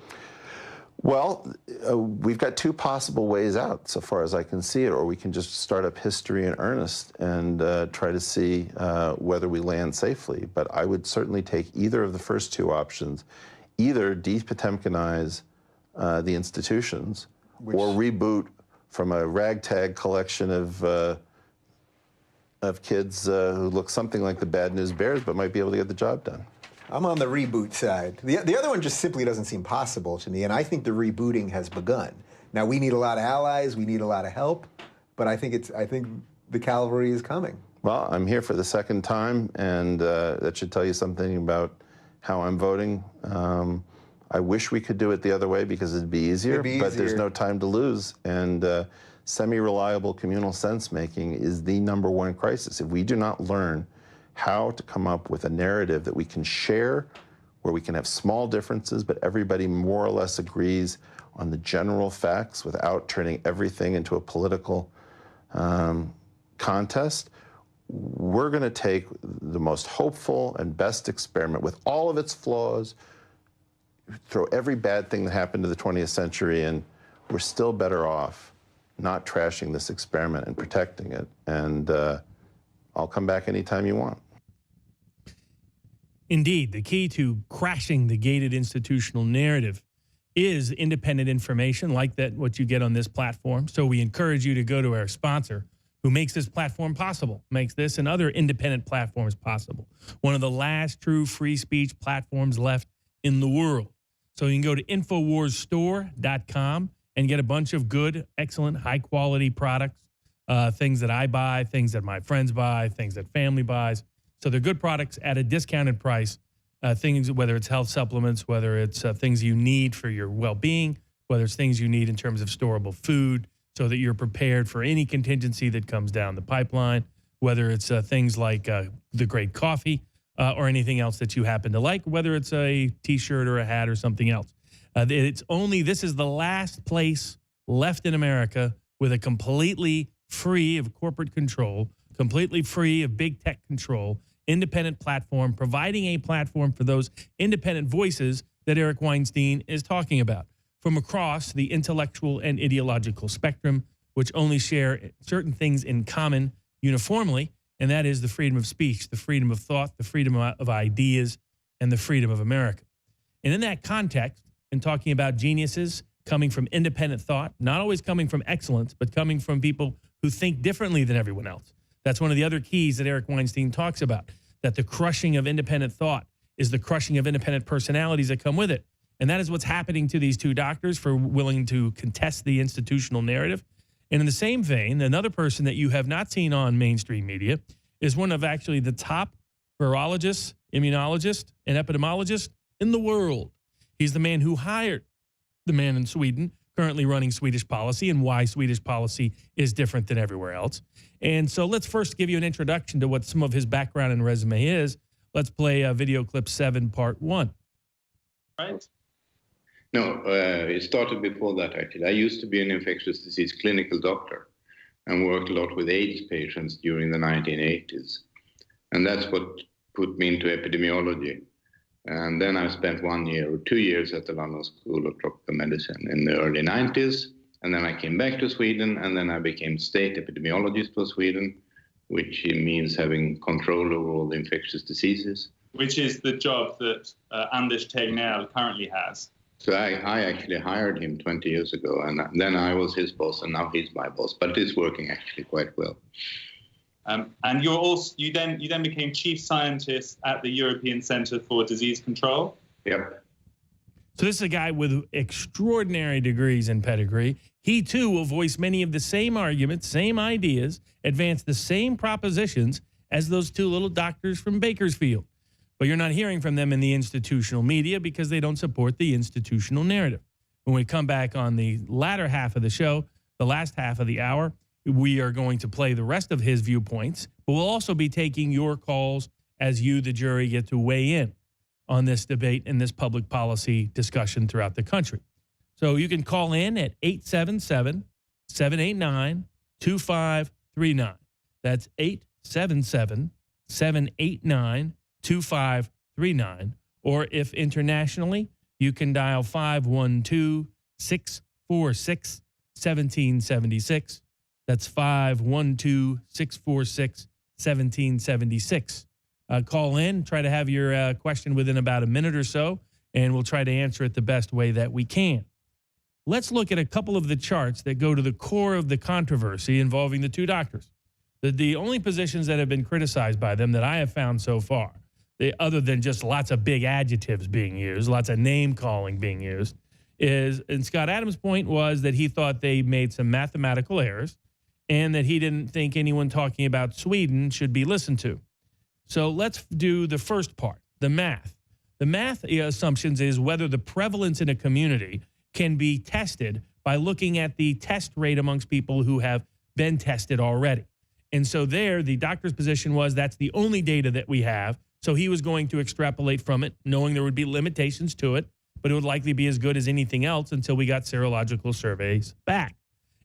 Well, we've got two possible ways out, so far as I can see it, or we can just start up history in earnest and try to see whether we land safely. But I would certainly take either of the first two options, either de-Potemkinize the institutions, or reboot from a ragtag collection of kids who look something like the Bad News Bears, but might be able to get the job done. I'm on the reboot side. The other one just simply doesn't seem possible to me, and I think the rebooting has begun. Now, we need a lot of allies, we need a lot of help, but I think the cavalry is coming. Well, I'm here for the second time, and that should tell you something about how I'm voting. I wish we could do it the other way because it'd be easier, but there's no time to lose, and semi-reliable communal sense-making is the #1 crisis. If we do not learn how to come up with a narrative that we can share, where we can have small differences, but everybody more or less agrees on the general facts without turning everything into a political contest, we're going to take the most hopeful and best experiment with all of its flaws, throw every bad thing that happened to the 20th century, and we're still better off not trashing this experiment and protecting it. And I'll come back anytime you want. Indeed, the key to crashing the gated institutional narrative is independent information like that, what you get on this platform. So we encourage you to go to our sponsor who makes this platform possible, makes this and other independent platforms possible. One of the last true free speech platforms left in the world. So you can go to InfoWarsStore.com and get a bunch of good, excellent, high-quality products, things that I buy, things that my friends buy, things that family buys. So they're good products at a discounted price, things, whether it's health supplements, whether it's things you need for your well-being, whether it's things you need in terms of storable food so that you're prepared for any contingency that comes down the pipeline, whether it's things like the great coffee or anything else that you happen to like, whether it's a T-shirt or a hat or something else. This is the last place left in America with a completely free of corporate control, completely free of big tech control, independent platform, providing a platform for those independent voices that Eric Weinstein is talking about from across the intellectual and ideological spectrum, which only share certain things in common uniformly, and that is the freedom of speech, the freedom of thought, the freedom of ideas, and the freedom of America. And in that context, in talking about geniuses coming from independent thought, not always coming from excellence, but coming from people who think differently than everyone else. That's one of the other keys that Eric Weinstein talks about, that the crushing of independent thought is the crushing of independent personalities that come with it. And that is what's happening to these two doctors for willing to contest the institutional narrative. And in the same vein, another person that you have not seen on mainstream media is one of actually the top virologists, immunologists, and epidemiologists in the world. He's the man who hired the man in Sweden, currently running Swedish policy, and why Swedish policy is different than everywhere else. And so let's first give you an introduction to what some of his background and resume is. Let's play video clip 7, part 1. Right? No, it started before that, actually. I used to be an infectious disease clinical doctor and worked a lot with AIDS patients during the 1980s. And that's what put me into epidemiology. And then I spent 1 year or 2 years at the London School of Tropical Medicine in the early 90s. And then I came back to Sweden, and then I became state epidemiologist for Sweden, which means having control over all the infectious diseases. Which is the job that Anders Tegnell currently has. So I actually hired him 20 years ago, and then I was his boss, and now he's my boss. But it's working actually quite well. And you then became chief scientist at the European Centre for Disease Control. Yep. So this is a guy with extraordinary degrees and pedigree. He too will voice many of the same arguments, same ideas, advance the same propositions as those two little doctors from Bakersfield. But you're not hearing from them in the institutional media because they don't support the institutional narrative. When we come back on the latter half of the show, the last half of the hour, we are going to play the rest of his viewpoints, but we'll also be taking your calls as you, the jury, get to weigh in on this debate and this public policy discussion throughout the country. So you can call in at 877-789-2539. That's 877-789-2539. Or if internationally, you can dial 512 646 1776. That's 512 646 1776. Call in, try to have your question within about a minute or so, and we'll try to answer it the best way that we can. Let's look at a couple of the charts that go to the core of the controversy involving the two doctors. The only positions that have been criticized by them that I have found so far, other than just lots of big adjectives being used, lots of name calling being used, is, and Scott Adams' point was that he thought they made some mathematical errors and that he didn't think anyone talking about Sweden should be listened to. So let's do the first part, the math. The math assumptions is whether the prevalence in a community can be tested by looking at the test rate amongst people who have been tested already. And so there, the doctor's position was that's the only data that we have. So he was going to extrapolate from it, knowing there would be limitations to it, but it would likely be as good as anything else until we got serological surveys back.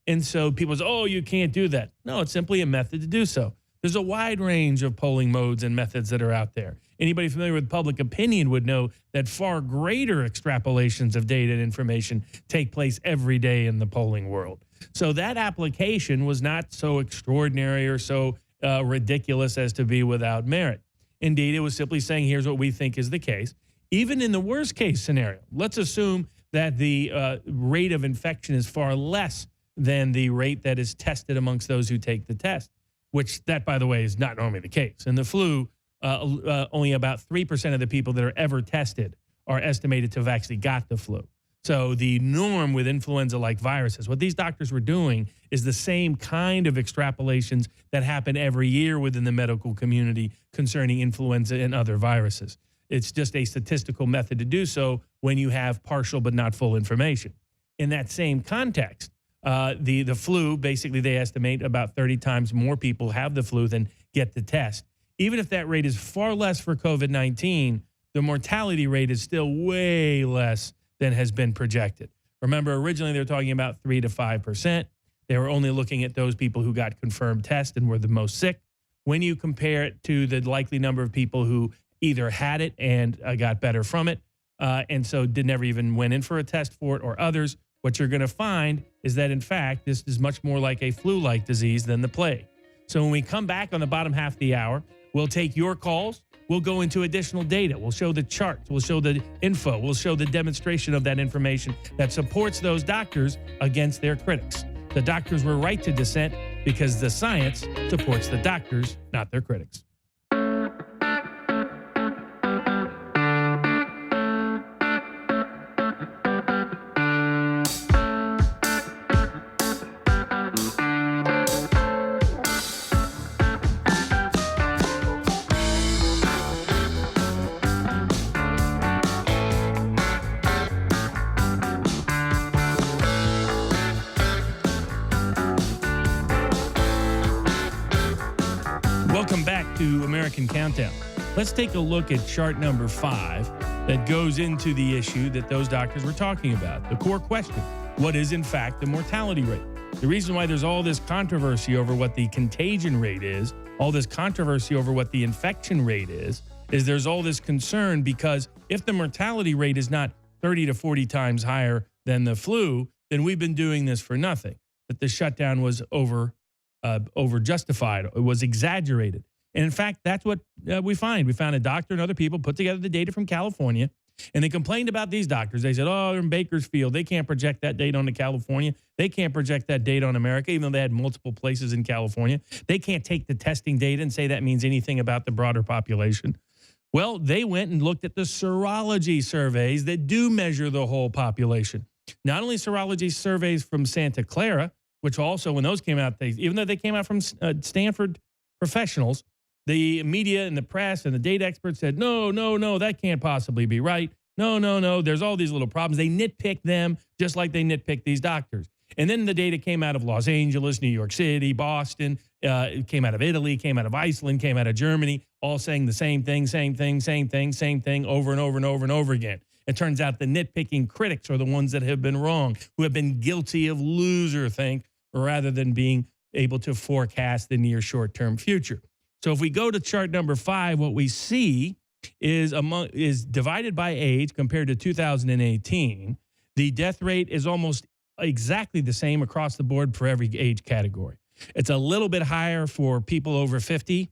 And so people say, oh, you can't do that. No, it's simply a method to do so. There's a wide range of polling modes and methods that are out there. Anybody familiar with public opinion would know that far greater extrapolations of data and information take place every day in the polling world. So that application was not so extraordinary or so ridiculous as to be without merit. Indeed, it was simply saying, here's what we think is the case. Even in the worst case scenario, let's assume that the rate of infection is far less than the rate that is tested amongst those who take the test, which that, by the way, is not normally the case. In the flu, only about 3% of the people that are ever tested are estimated to have actually got the flu. So the norm with influenza-like viruses, what these doctors were doing is the same kind of extrapolations that happen every year within the medical community concerning influenza and other viruses. It's just a statistical method to do so when you have partial but not full information. In that same context, the flu, basically they estimate about 30 times more people have the flu than get the test. Even if that rate is far less for COVID-19, the mortality rate is still way less than has been projected. Remember, originally they were talking about 3 to 5%. They were only looking at those people who got confirmed test and were the most sick. When you compare it to the likely number of people who either had it and got better from it, and so never even went in for a test for it, or others, what you're going to find is that, in fact, this is much more like a flu-like disease than the plague. So when we come back on the bottom half of the hour, we'll take your calls. We'll go into additional data. We'll show the charts. We'll show the info. We'll show the demonstration of that information that supports those doctors against their critics. The doctors were right to dissent because the science supports the doctors, not their critics. Welcome back to American Countdown. Let's take a look at chart number 5 that goes into the issue that those doctors were talking about. The core question, what is in fact the mortality rate? The reason why there's all this controversy over what the contagion rate is, all this controversy over what the infection rate is there's all this concern because if the mortality rate is not 30 to 40 times higher than the flu, then we've been doing this for nothing. That the shutdown was over justified. It was exaggerated. And in fact, that's what we find. We found a doctor and other people put together the data from California, and they complained about these doctors. They said, oh, they're in Bakersfield. They can't project that data onto California. They can't project that data on America, even though they had multiple places in California. They can't take the testing data and say that means anything about the broader population. Well, they went and looked at the serology surveys that do measure the whole population. Not only serology surveys from Santa Clara, which also, when those came out, even though they came out from Stanford professionals, the media and the press and the data experts said, no, that can't possibly be right. No, there's all these little problems. They nitpick them just like they nitpick these doctors. And then the data came out of Los Angeles, New York City, Boston, it came out of Italy, came out of Iceland, came out of Germany, all saying the same thing, over and over again. It turns out the nitpicking critics are the ones that have been wrong, who have been guilty of loser think, rather than being able to forecast the near short-term future. So if we go to chart number 5, what we see is divided by age compared to 2018. The death rate is almost exactly the same across the board for every age category. It's a little bit higher for people over 50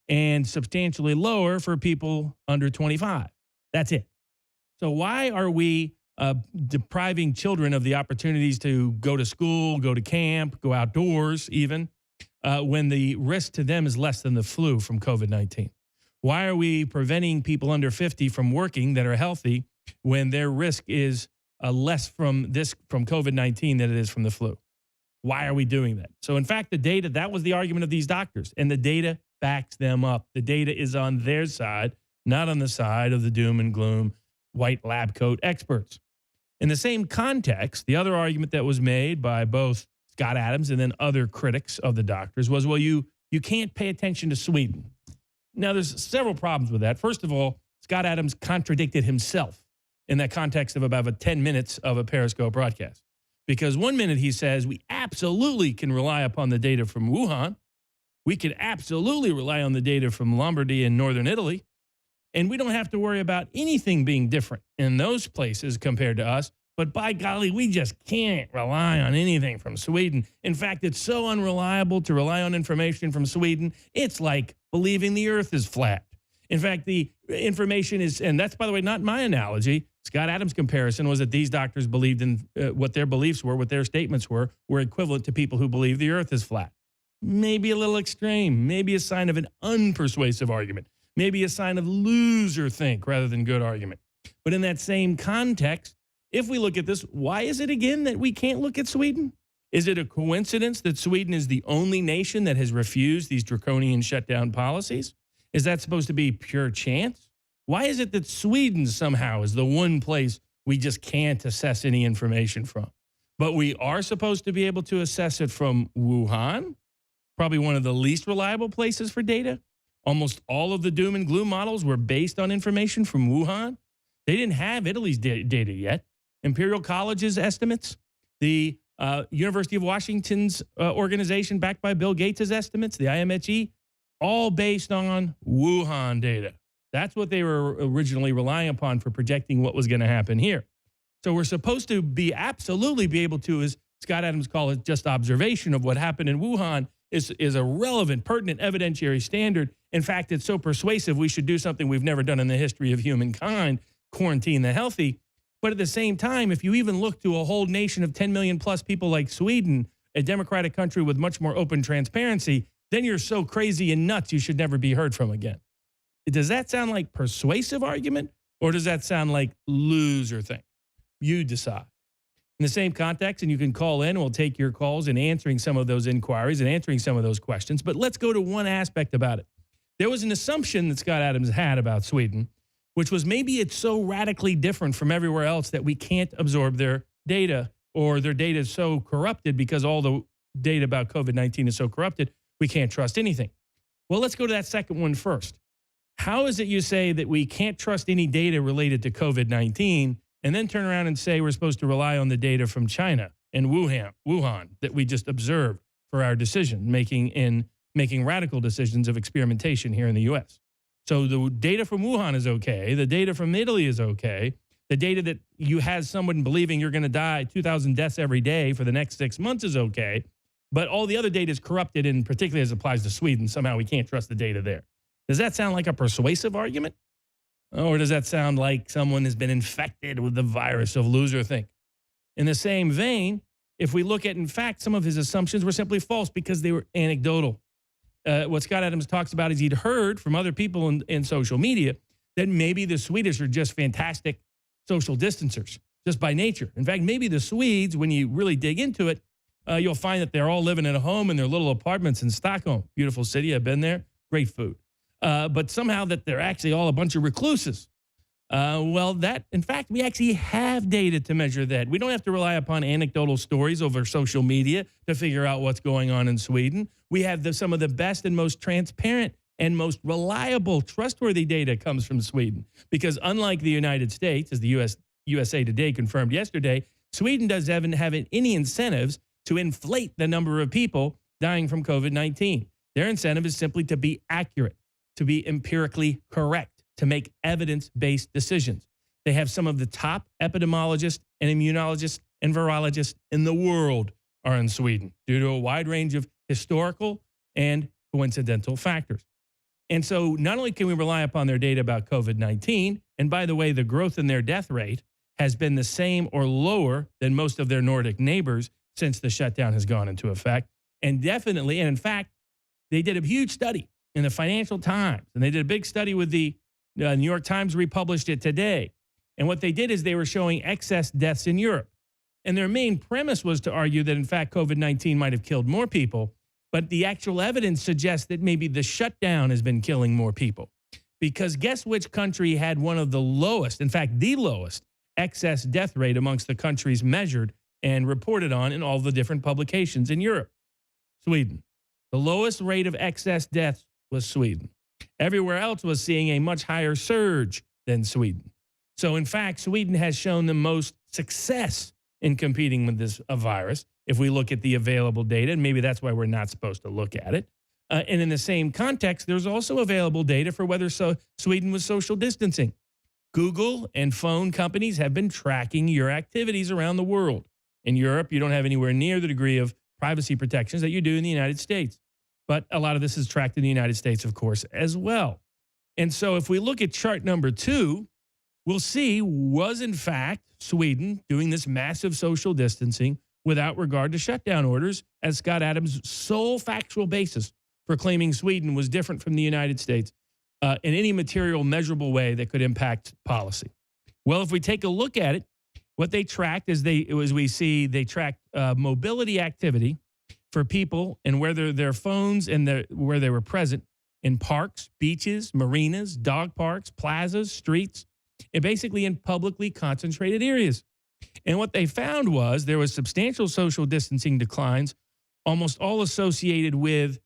and substantially lower for people under 25. That's it. So why are we depriving children of the opportunities to go to school, go to camp, go outdoors even, when the risk to them is less than the flu from COVID-19? Why are we preventing people under 50 from working that are healthy when their risk is less from COVID-19 than it is from the flu? Why are we doing that? So in fact, the data, that was the argument of these doctors, and the data backs them up. The data is on their side, not on the side of the doom and gloom white lab coat experts. In the same context, the other argument that was made by both Scott Adams and then other critics of the doctors was, well, you can't pay attention to Sweden. Now, there's several problems with that. First of all, Scott Adams contradicted himself in that context of about 10 minutes of a Periscope broadcast. Because 1 minute he says we absolutely can rely upon the data from Wuhan. We can absolutely rely on the data from Lombardy and northern Italy. And we don't have to worry about anything being different in those places compared to us. But by golly, we just can't rely on anything from Sweden. In fact, it's so unreliable to rely on information from Sweden. It's like believing the earth is flat. In fact, the information is, and that's, by the way, not my analogy. Scott Adams' comparison was that these doctors believed in what their beliefs were, what their statements were equivalent to people who believe the earth is flat. Maybe a little extreme, maybe a sign of an unpersuasive argument, maybe a sign of loser think rather than good argument. But in that same context, if we look at this, why is it again that we can't look at Sweden? Is it a coincidence that Sweden is the only nation that has refused these draconian shutdown policies? Is that supposed to be pure chance? Why is it that Sweden somehow is the one place we just can't assess any information from? But we are supposed to be able to assess it from Wuhan, probably one of the least reliable places for data. Almost all of the doom and gloom models were based on information from Wuhan. They didn't have Italy's data yet. Imperial College's estimates, the University of Washington's organization backed by Bill Gates' estimates, the IMHE, all based on Wuhan data. That's what they were originally relying upon for projecting what was going to happen here. So we're supposed to be absolutely be able to, as Scott Adams called it, just observation of what happened in Wuhan is a relevant, pertinent evidentiary standard. In fact, it's so persuasive we should do something we've never done in the history of humankind, quarantine the healthy. But at the same time, if you even look to a whole nation of 10 million plus people like Sweden, a democratic country with much more open transparency, then you're so crazy and nuts you should never be heard from again. Does that sound like persuasive argument, or does that sound like loser thing? You decide. In the same context, and you can call in, and we'll take your calls in answering some of those inquiries and answering some of those questions. But let's go to one aspect about it. There was an assumption that Scott Adams had about Sweden, which was maybe it's so radically different from everywhere else that we can't absorb their data, or their data is so corrupted because all the data about COVID-19 is so corrupted, we can't trust anything. Well, let's go to that second one first. How is it you say that we can't trust any data related to COVID-19 and then turn around and say we're supposed to rely on the data from China and Wuhan that we just observed for our decision making in making radical decisions of experimentation here in the U.S.? So the data from Wuhan is okay. The data from Italy is okay. The data that you had someone believing you're going to die 2,000 deaths every day for the next 6 months is okay. But all the other data is corrupted, and particularly as it applies to Sweden, somehow we can't trust the data there. Does that sound like a persuasive argument? Or does that sound like someone has been infected with the virus of loser think? In the same vein, if we look at, in fact, some of his assumptions were simply false because they were anecdotal. What Scott Adams talks about is he'd heard from other people in social media that maybe the Swedish are just fantastic social distancers, just by nature. In fact, maybe the Swedes, when you really dig into it, you'll find that they're all living at home in their little apartments in Stockholm. Beautiful city, I've been there, great food. But somehow that they're actually all a bunch of recluses. Well, that, in fact, we actually have data to measure that. We don't have to rely upon anecdotal stories over social media to figure out what's going on in Sweden. We have some of the best and most transparent and most reliable, trustworthy data comes from Sweden. Because unlike the United States, as the USA Today confirmed yesterday, Sweden doesn't have any incentives to inflate the number of people dying from COVID-19. Their incentive is simply to be accurate, to be empirically correct, to make evidence-based decisions. They have some of the top epidemiologists and immunologists and virologists in the world are in Sweden due to a wide range of historical and coincidental factors. And so not only can we rely upon their data about COVID-19, and by the way, the growth in their death rate has been the same or lower than most of their Nordic neighbors since the shutdown has gone into effect. And definitely, and in fact, they did a huge study in the Financial Times, and they did a big study with the New York Times republished it today. And what they did is they were showing excess deaths in Europe. And their main premise was to argue that, in fact, COVID-19 might have killed more people, but the actual evidence suggests that maybe the shutdown has been killing more people. Because guess which country had one of the lowest, in fact, the lowest, excess death rate amongst the countries measured and reported on in all the different publications in Europe? Sweden. The lowest rate of excess deaths was Sweden. Everywhere else was seeing a much higher surge than Sweden. So, in fact, Sweden has shown the most success in competing with this virus, if we look at the available data, and maybe that's why we're not supposed to look at it. And in the same context, there's also available data for whether Sweden was social distancing. Google and phone companies have been tracking your activities around the world. In Europe, you don't have anywhere near the degree of privacy protections that you do in the United States. But a lot of this is tracked in the United States, of course, as well. And so if we look at chart number 2, we'll see, was in fact Sweden doing this massive social distancing without regard to shutdown orders, as Scott Adams' sole factual basis for claiming Sweden was different from the United States in any material, measurable way that could impact policy. Well, if we take a look at it, what they tracked is they tracked mobility activity for people and whether their phones and where they were present in parks, beaches, marinas, dog parks, plazas, streets, and basically in publicly concentrated areas. And what they found was there was substantial social distancing declines, almost all associated with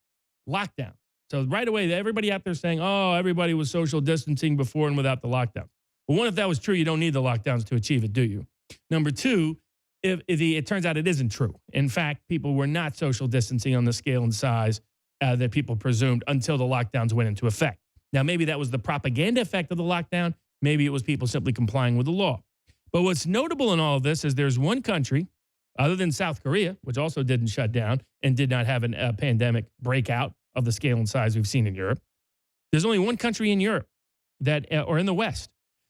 lockdown. So right away, everybody out there saying, oh, everybody was social distancing before and without the lockdown. Well, one, if that was true, you don't need the lockdowns to achieve it, do you? Number two, it turns out it isn't true. In fact, people were not social distancing on the scale and size that people presumed until the lockdowns went into effect. Now, maybe that was the propaganda effect of the lockdown. Maybe it was people simply complying with the law. But what's notable in all of this is there's one country, other than South Korea, which also didn't shut down and did not have a pandemic breakout of the scale and size we've seen in Europe. There's only one country in Europe that, or in the West,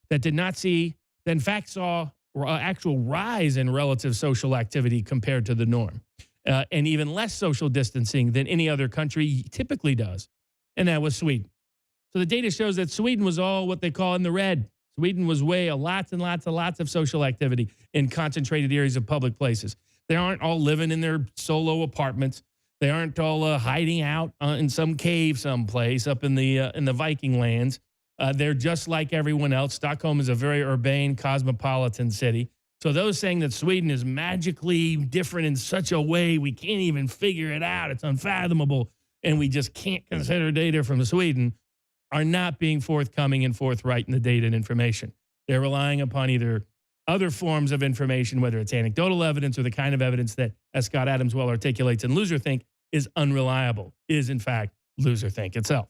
that did not see, that in fact saw actual rise in relative social activity compared to the norm, and even less social distancing than any other country typically does, and that was Sweden. So the data shows that Sweden was all what they call in the red. Sweden was lots and lots of social activity in concentrated areas of public places. They aren't all living in their solo apartments. They aren't all hiding out in some cave someplace up in the Viking lands. They're just like everyone else. Stockholm is a very urbane, cosmopolitan city. So those saying that Sweden is magically different in such a way we can't even figure it out, it's unfathomable, and we just can't consider data from Sweden, are not being forthcoming and forthright in the data and information. They're relying upon either other forms of information, whether it's anecdotal evidence or the kind of evidence that, as Scott Adams well articulates in Loserthink, is unreliable, is in fact Loserthink itself.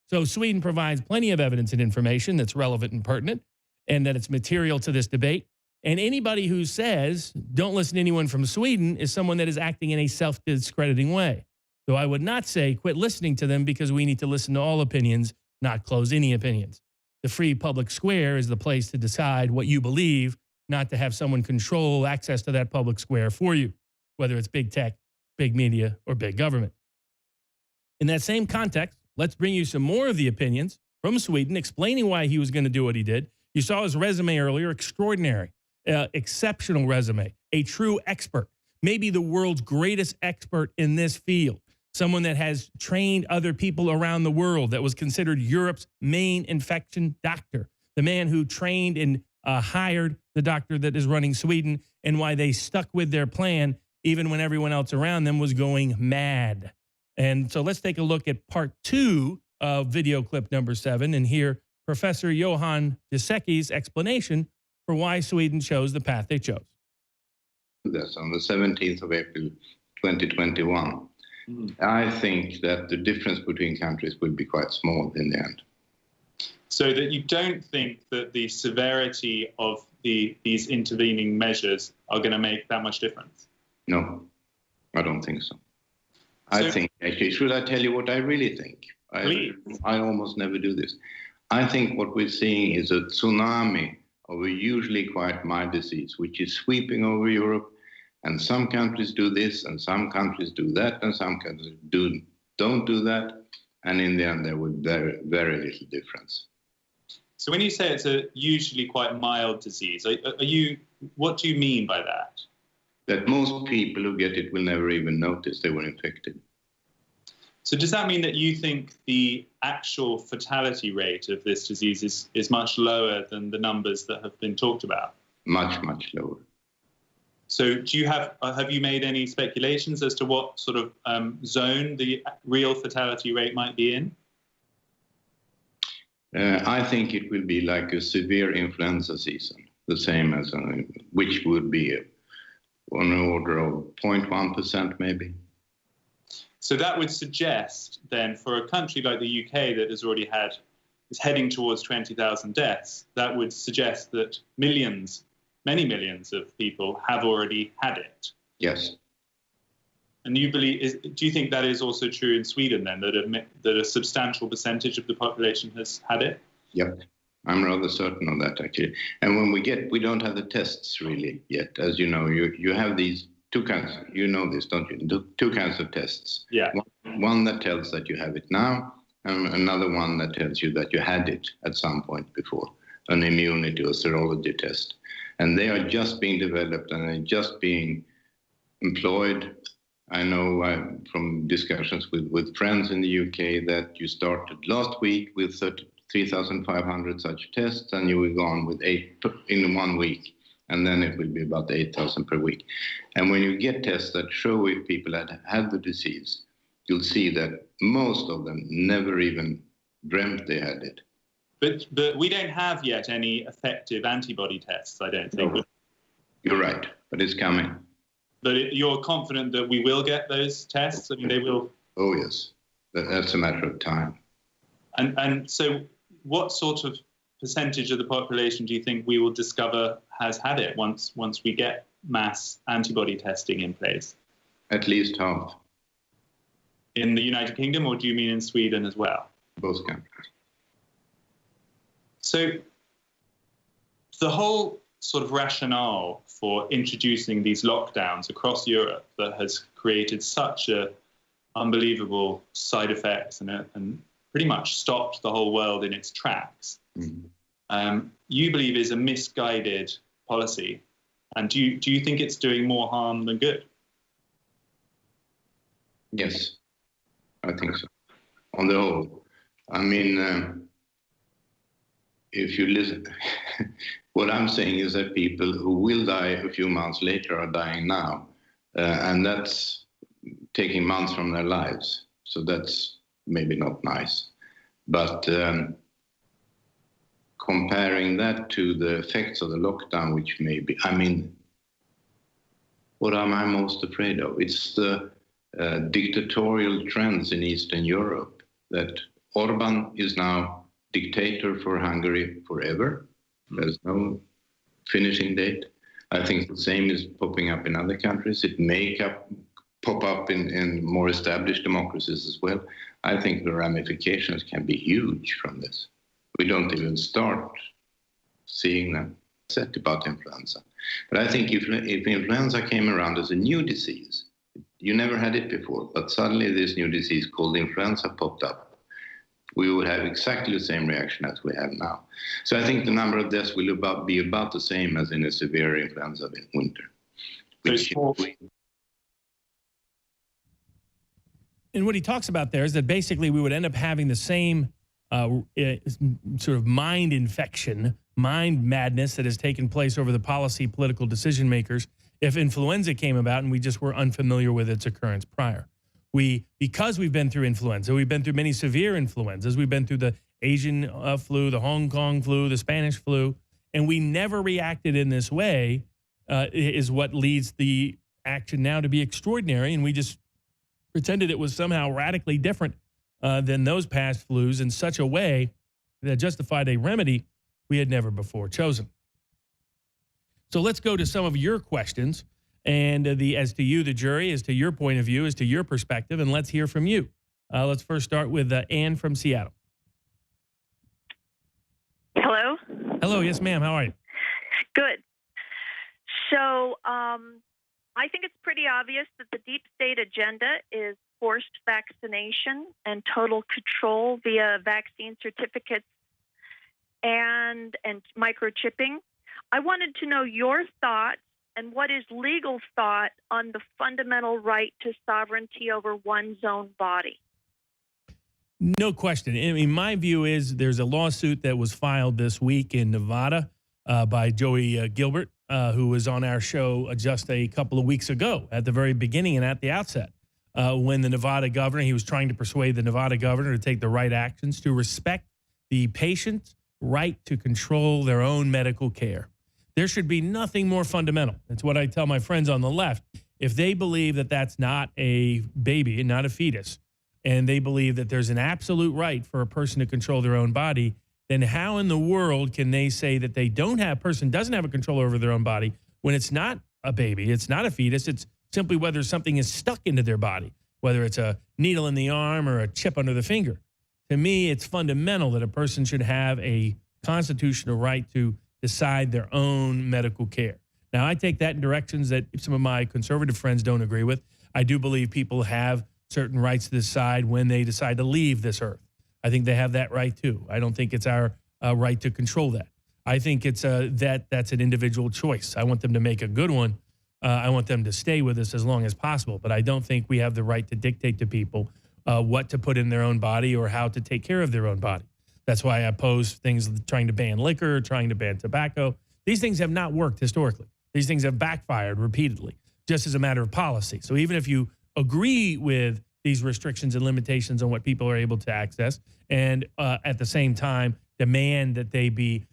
So Sweden provides plenty of evidence and information that's relevant and pertinent, and that it's material to this debate. And anybody who says, don't listen to anyone from Sweden, is someone that is acting in a self-discrediting way. So I would not say quit listening to them, because we need to listen to all opinions, not close any opinions. The free public square is the place to decide what you believe, not to have someone control access to that public square for you, whether it's big tech, big media, or big government. In that same context, let's bring you some more of the opinions from Sweden explaining why he was going to do what he did. You saw his resume earlier, extraordinary, exceptional resume, a true expert, maybe the world's greatest expert in this field. Someone that has trained other people around the world, that was considered Europe's main infection doctor, the man who trained and hired the doctor that is running Sweden, and why they stuck with their plan even when everyone else around them was going mad. And so let's take a look at part 2 of video clip number 7 and hear Professor Johan Giesecke's explanation for why Sweden chose the path they chose. This on the 17th of April 2021. I think that the difference between countries will be quite small in the end. So that you don't think that the severity of these intervening measures are going to make that much difference? No, I don't think so. I think, actually, should I tell you what I really think? Please. I almost never do this. I think what we're seeing is a tsunami of a usually quite mild disease, which is sweeping over Europe. And some countries do this, and some countries do that, and some countries don't do that. And in the end, there will be very, very little difference. So when you say it's a usually quite mild disease, what do you mean by that? That most people who get it will never even notice they were infected. So does that mean that you think the actual fatality rate of this disease is much lower than the numbers that have been talked about? Much, much lower. So do you have you made any speculations as to what sort of zone the real fatality rate might be in? I think it will be like a severe influenza season, the same as which would be on the order of 0.1% maybe. So that would suggest then for a country like the UK that has already is heading towards 20,000 deaths, that would suggest that many millions of people have already had it. Yes. And do you think that is also true in Sweden then, that a substantial percentage of the population has had it? Yep. I'm rather certain of that, actually. And when we don't have the tests really yet. As you know, you have these two kinds, you know this, don't you? Two kinds of tests. Yeah. One that tells that you have it now, and another one that tells you that you had it at some point before, an immunity or serology test. And they are just being developed and they're just being employed. I know from discussions with friends in the UK that you started last week with 3,500 such tests, and you will go on with 8 in 1 week, and then it will be about 8,000 per week. And when you get tests that show if people had the disease, you'll see that most of them never even dreamt they had it. But we don't have yet any effective antibody tests, I don't think. No. You're right, but it's coming. But you're confident that we will get those tests? I mean, they will... Oh, yes. That's a matter of time. And so what sort of percentage of the population do you think we will discover has had it once we get mass antibody testing in place? At least half. In the United Kingdom, or do you mean in Sweden as well? Both countries. So the whole sort of rationale for introducing these lockdowns across Europe that has created such unbelievable side effects and pretty much stopped the whole world in its tracks, you believe is a misguided policy. And do you think it's doing more harm than good? Yes, I think so. On the whole, I mean, if you listen, what I'm saying is that people who will die a few months later are dying now, and that's taking months from their lives. So that's maybe not nice. But comparing that to the effects of the lockdown, which may be, I mean, what am I most afraid of? It's the dictatorial trends in Eastern Europe, that Orban is now dictator for Hungary forever. There's no finishing date. I think the same is popping up in other countries. It may pop up in more established democracies as well. I think the ramifications can be huge from this. We don't even start seeing them. Said about influenza. But I think if influenza came around as a new disease, you never had it before, but suddenly this new disease called influenza popped up, we would have exactly the same reaction as we have now. So I think the number of deaths will be about the same as in a severe influenza winter. And what he talks about there is that basically we would end up having the same sort of mind infection, mind madness that has taken place over the policy, political decision makers if influenza came about and we just were unfamiliar with its occurrence prior. Because we've been through influenza, we've been through many severe influenzas, we've been through the Asian flu, the Hong Kong flu, the Spanish flu, and we never reacted in this way, is what leads the action now to be extraordinary, and we just pretended it was somehow radically different than those past flus in such a way that justified a remedy we had never before chosen. So let's go to some of your questions, and as to you, the jury, as to your point of view, as to your perspective, and let's hear from you. Let's first start with Ann from Seattle. Hello? Hello, yes, ma'am. How are you? Good. So I think it's pretty obvious that the deep state agenda is forced vaccination and total control via vaccine certificates and microchipping. I wanted to know your thoughts and what is legal thought on the fundamental right to sovereignty over one's own body. No question. I mean, my view is there's a lawsuit that was filed this week in Nevada by Joey Gilbert, who was on our show just a couple of weeks ago at the very beginning and at the outset, when the Nevada governor, he was trying to persuade the Nevada governor to take the right actions to respect the patient's right to control their own medical care. There should be nothing more fundamental. It's what I tell my friends on the left. If they believe that that's not a baby and not a fetus, and they believe that there's an absolute right for a person to control their own body, then how in the world can they say that they person doesn't have a control over their own body when it's not a baby, it's not a fetus, it's simply whether something is stuck into their body, whether it's a needle in the arm or a chip under the finger. To me, it's fundamental that a person should have a constitutional right to decide their own medical care. Now, I take that in directions that some of my conservative friends don't agree with. I do believe people have certain rights to decide when they decide to leave this earth. I think they have that right too. I don't think it's our right to control that. I think it's that's an individual choice. I want them to make a good one. I want them to stay with us as long as possible. But I don't think we have the right to dictate to people what to put in their own body or how to take care of their own body. That's why I oppose things trying to ban liquor, trying to ban tobacco. These things have not worked historically. These things have backfired repeatedly, just as a matter of policy. So even if you agree with these restrictions and limitations on what people are able to access, and at the same time demand that they be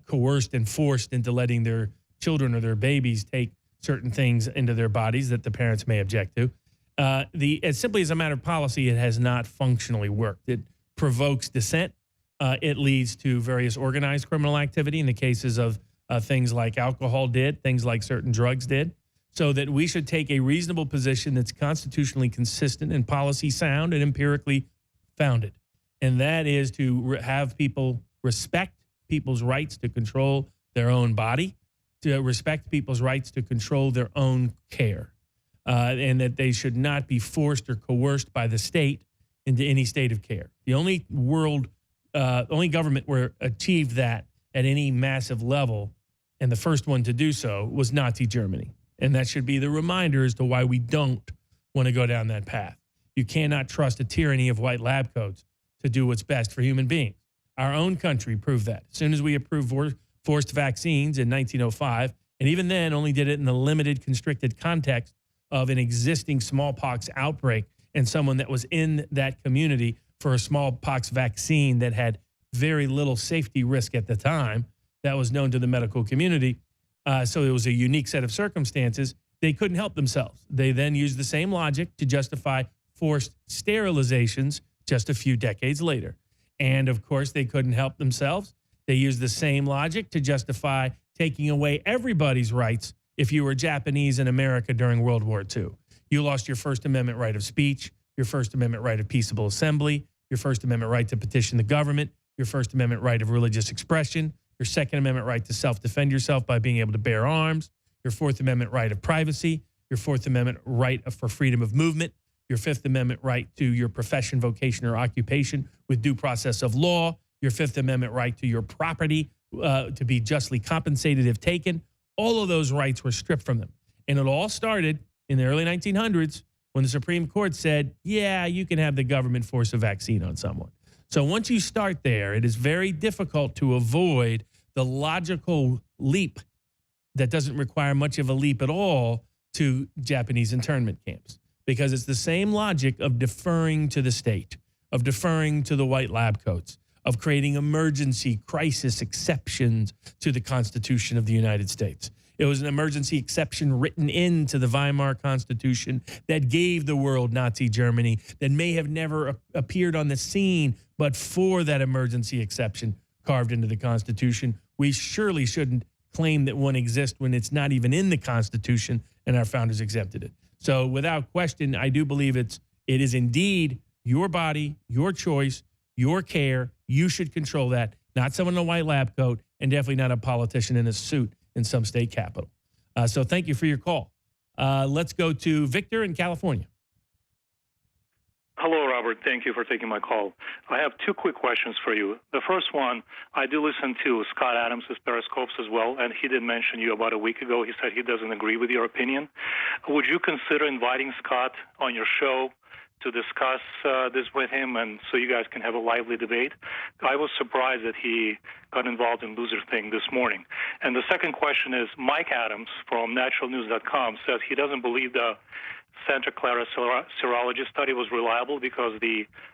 coerced and forced into letting their children or their babies take certain things into their bodies that the parents may object to, as simply as a matter of policy, it has not functionally worked. It provokes dissent. It leads to various organized criminal activity in the cases of things like alcohol did, things like certain drugs did, so that we should take a reasonable position that's constitutionally consistent and policy sound and empirically founded. And that is to have people respect people's rights to control their own body, to respect people's rights to control their own care, and that they should not be forced or coerced by the state into any state of care. The only government where achieved that at any massive level, and the first one to do so, was Nazi Germany. And that should be the reminder as to why we don't want to go down that path. You cannot trust a tyranny of white lab coats to do what's best for human beings. Our own country proved that. As soon as we approved forced vaccines in 1905, and even then only did it in the limited, constricted context of an existing smallpox outbreak and someone that was in that community for a smallpox vaccine that had very little safety risk at the time that was known to the medical community. So it was a unique set of circumstances. They couldn't help themselves. They then used the same logic to justify forced sterilizations just a few decades later. And of course, they couldn't help themselves. They used the same logic to justify taking away everybody's rights if you were Japanese in America during World War II. You lost your First Amendment right of speech, your First Amendment right of peaceable assembly, your First Amendment right to petition the government, your First Amendment right of religious expression, your Second Amendment right to self-defend yourself by being able to bear arms, your Fourth Amendment right of privacy, your Fourth Amendment right for freedom of movement, your Fifth Amendment right to your profession, vocation, or occupation with due process of law, your Fifth Amendment right to your property to be justly compensated if taken. All of those rights were stripped from them. And it all started in the early 1900s when the Supreme Court said, yeah, you can have the government force a vaccine on someone. So once you start there, it is very difficult to avoid the logical leap that doesn't require much of a leap at all to Japanese internment camps, because it's the same logic of deferring to the state, of deferring to the white lab coats, of creating emergency crisis exceptions to the Constitution of the United States. It was an emergency exception written into the Weimar Constitution that gave the world Nazi Germany, that may have never appeared on the scene, but for that emergency exception carved into the Constitution. We surely shouldn't claim that one exists when it's not even in the Constitution and our founders exempted it. So without question, I do believe it is indeed your body, your choice, your care. You should control that, not someone in a white lab coat, and definitely not a politician in a suit in some state capital. So thank you for your call. Let's go to Victor in California. Hello, Robert. Thank you for taking my call. I have two quick questions for you. The first one, I do listen to Scott Adams' Periscopes as well, and he did mention you about a week ago. He said he doesn't agree with your opinion. Would you consider inviting Scott on your show to discuss this with him, and so you guys can have a lively debate? I was surprised that he got involved in Loser Thing this morning. And the second question is, Mike Adams from naturalnews.com says he doesn't believe the Santa Clara serology study was reliable because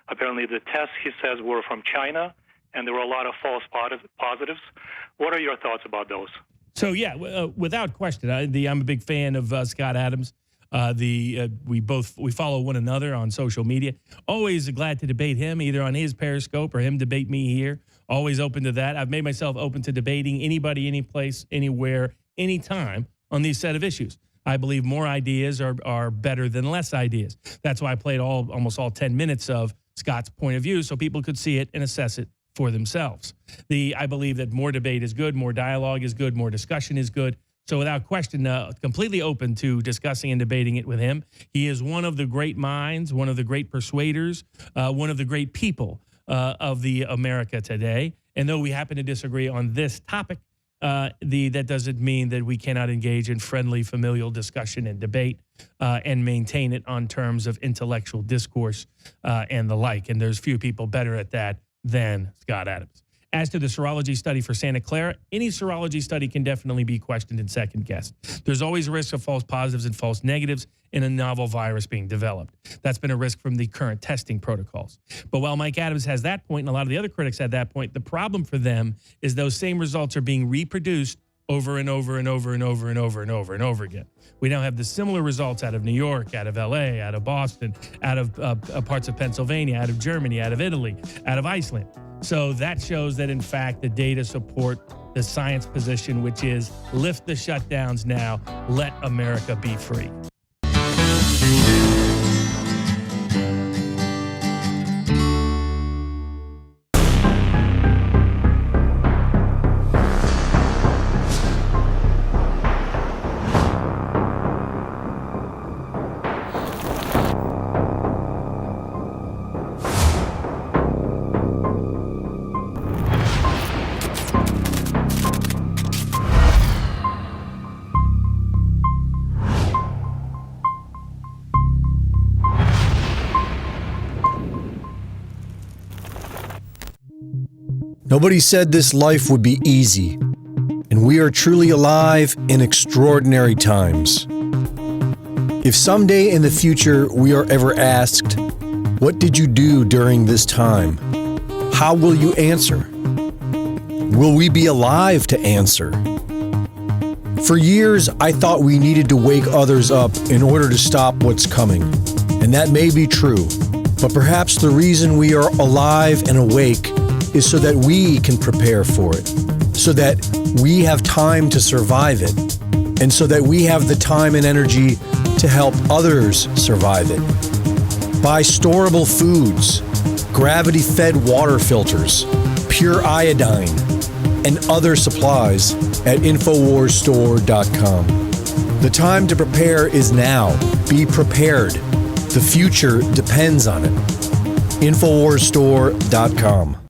apparently the tests, he says, were from China, and there were a lot of false positives. What are your thoughts about those? So, yeah, without question, I'm a big fan of Scott Adams. We follow one another on social media. Always glad to debate him, either on his Periscope or him debate me here. Always open to that. I've made myself open to debating anybody, any place, anywhere, anytime on these set of issues. I believe more ideas are better than less ideas. That's why I played almost all 10 minutes of Scott's point of view so people could see it and assess it for themselves. I believe that more debate is good, more dialogue is good, more discussion is good. So without question, completely open to discussing and debating it with him. He is one of the great minds, one of the great persuaders, one of the great people of the America today. And though we happen to disagree on this topic, that doesn't mean that we cannot engage in friendly, familial discussion and debate and maintain it on terms of intellectual discourse and the like. And there's few people better at that than Scott Adams. As to the serology study for Santa Clara, any serology study can definitely be questioned and second-guessed. There's always a risk of false positives and false negatives in a novel virus being developed. That's been a risk from the current testing protocols. But while Mike Adams has that point, and a lot of the other critics had that point, the problem for them is those same results are being reproduced over and over and over and over and over and over and over again. We now have the similar results out of New York, out of LA, out of Boston, out of parts of Pennsylvania, out of Germany, out of Italy, out of Iceland. So that shows that, in fact, the data support the science position, which is lift the shutdowns now, let America be free. Nobody said this life would be easy, and we are truly alive in extraordinary times. If someday in the future we are ever asked, "What did you do during this time?" how will you answer? Will we be alive to answer? For years, I thought we needed to wake others up in order to stop what's coming, and that may be true. But perhaps the reason we are alive and awake is so that we can prepare for it, so that we have time to survive it, and so that we have the time and energy to help others survive it. Buy storable foods, gravity-fed water filters, pure iodine, and other supplies at InfoWarsStore.com. The time to prepare is now. Be prepared. The future depends on it. InfoWarsStore.com.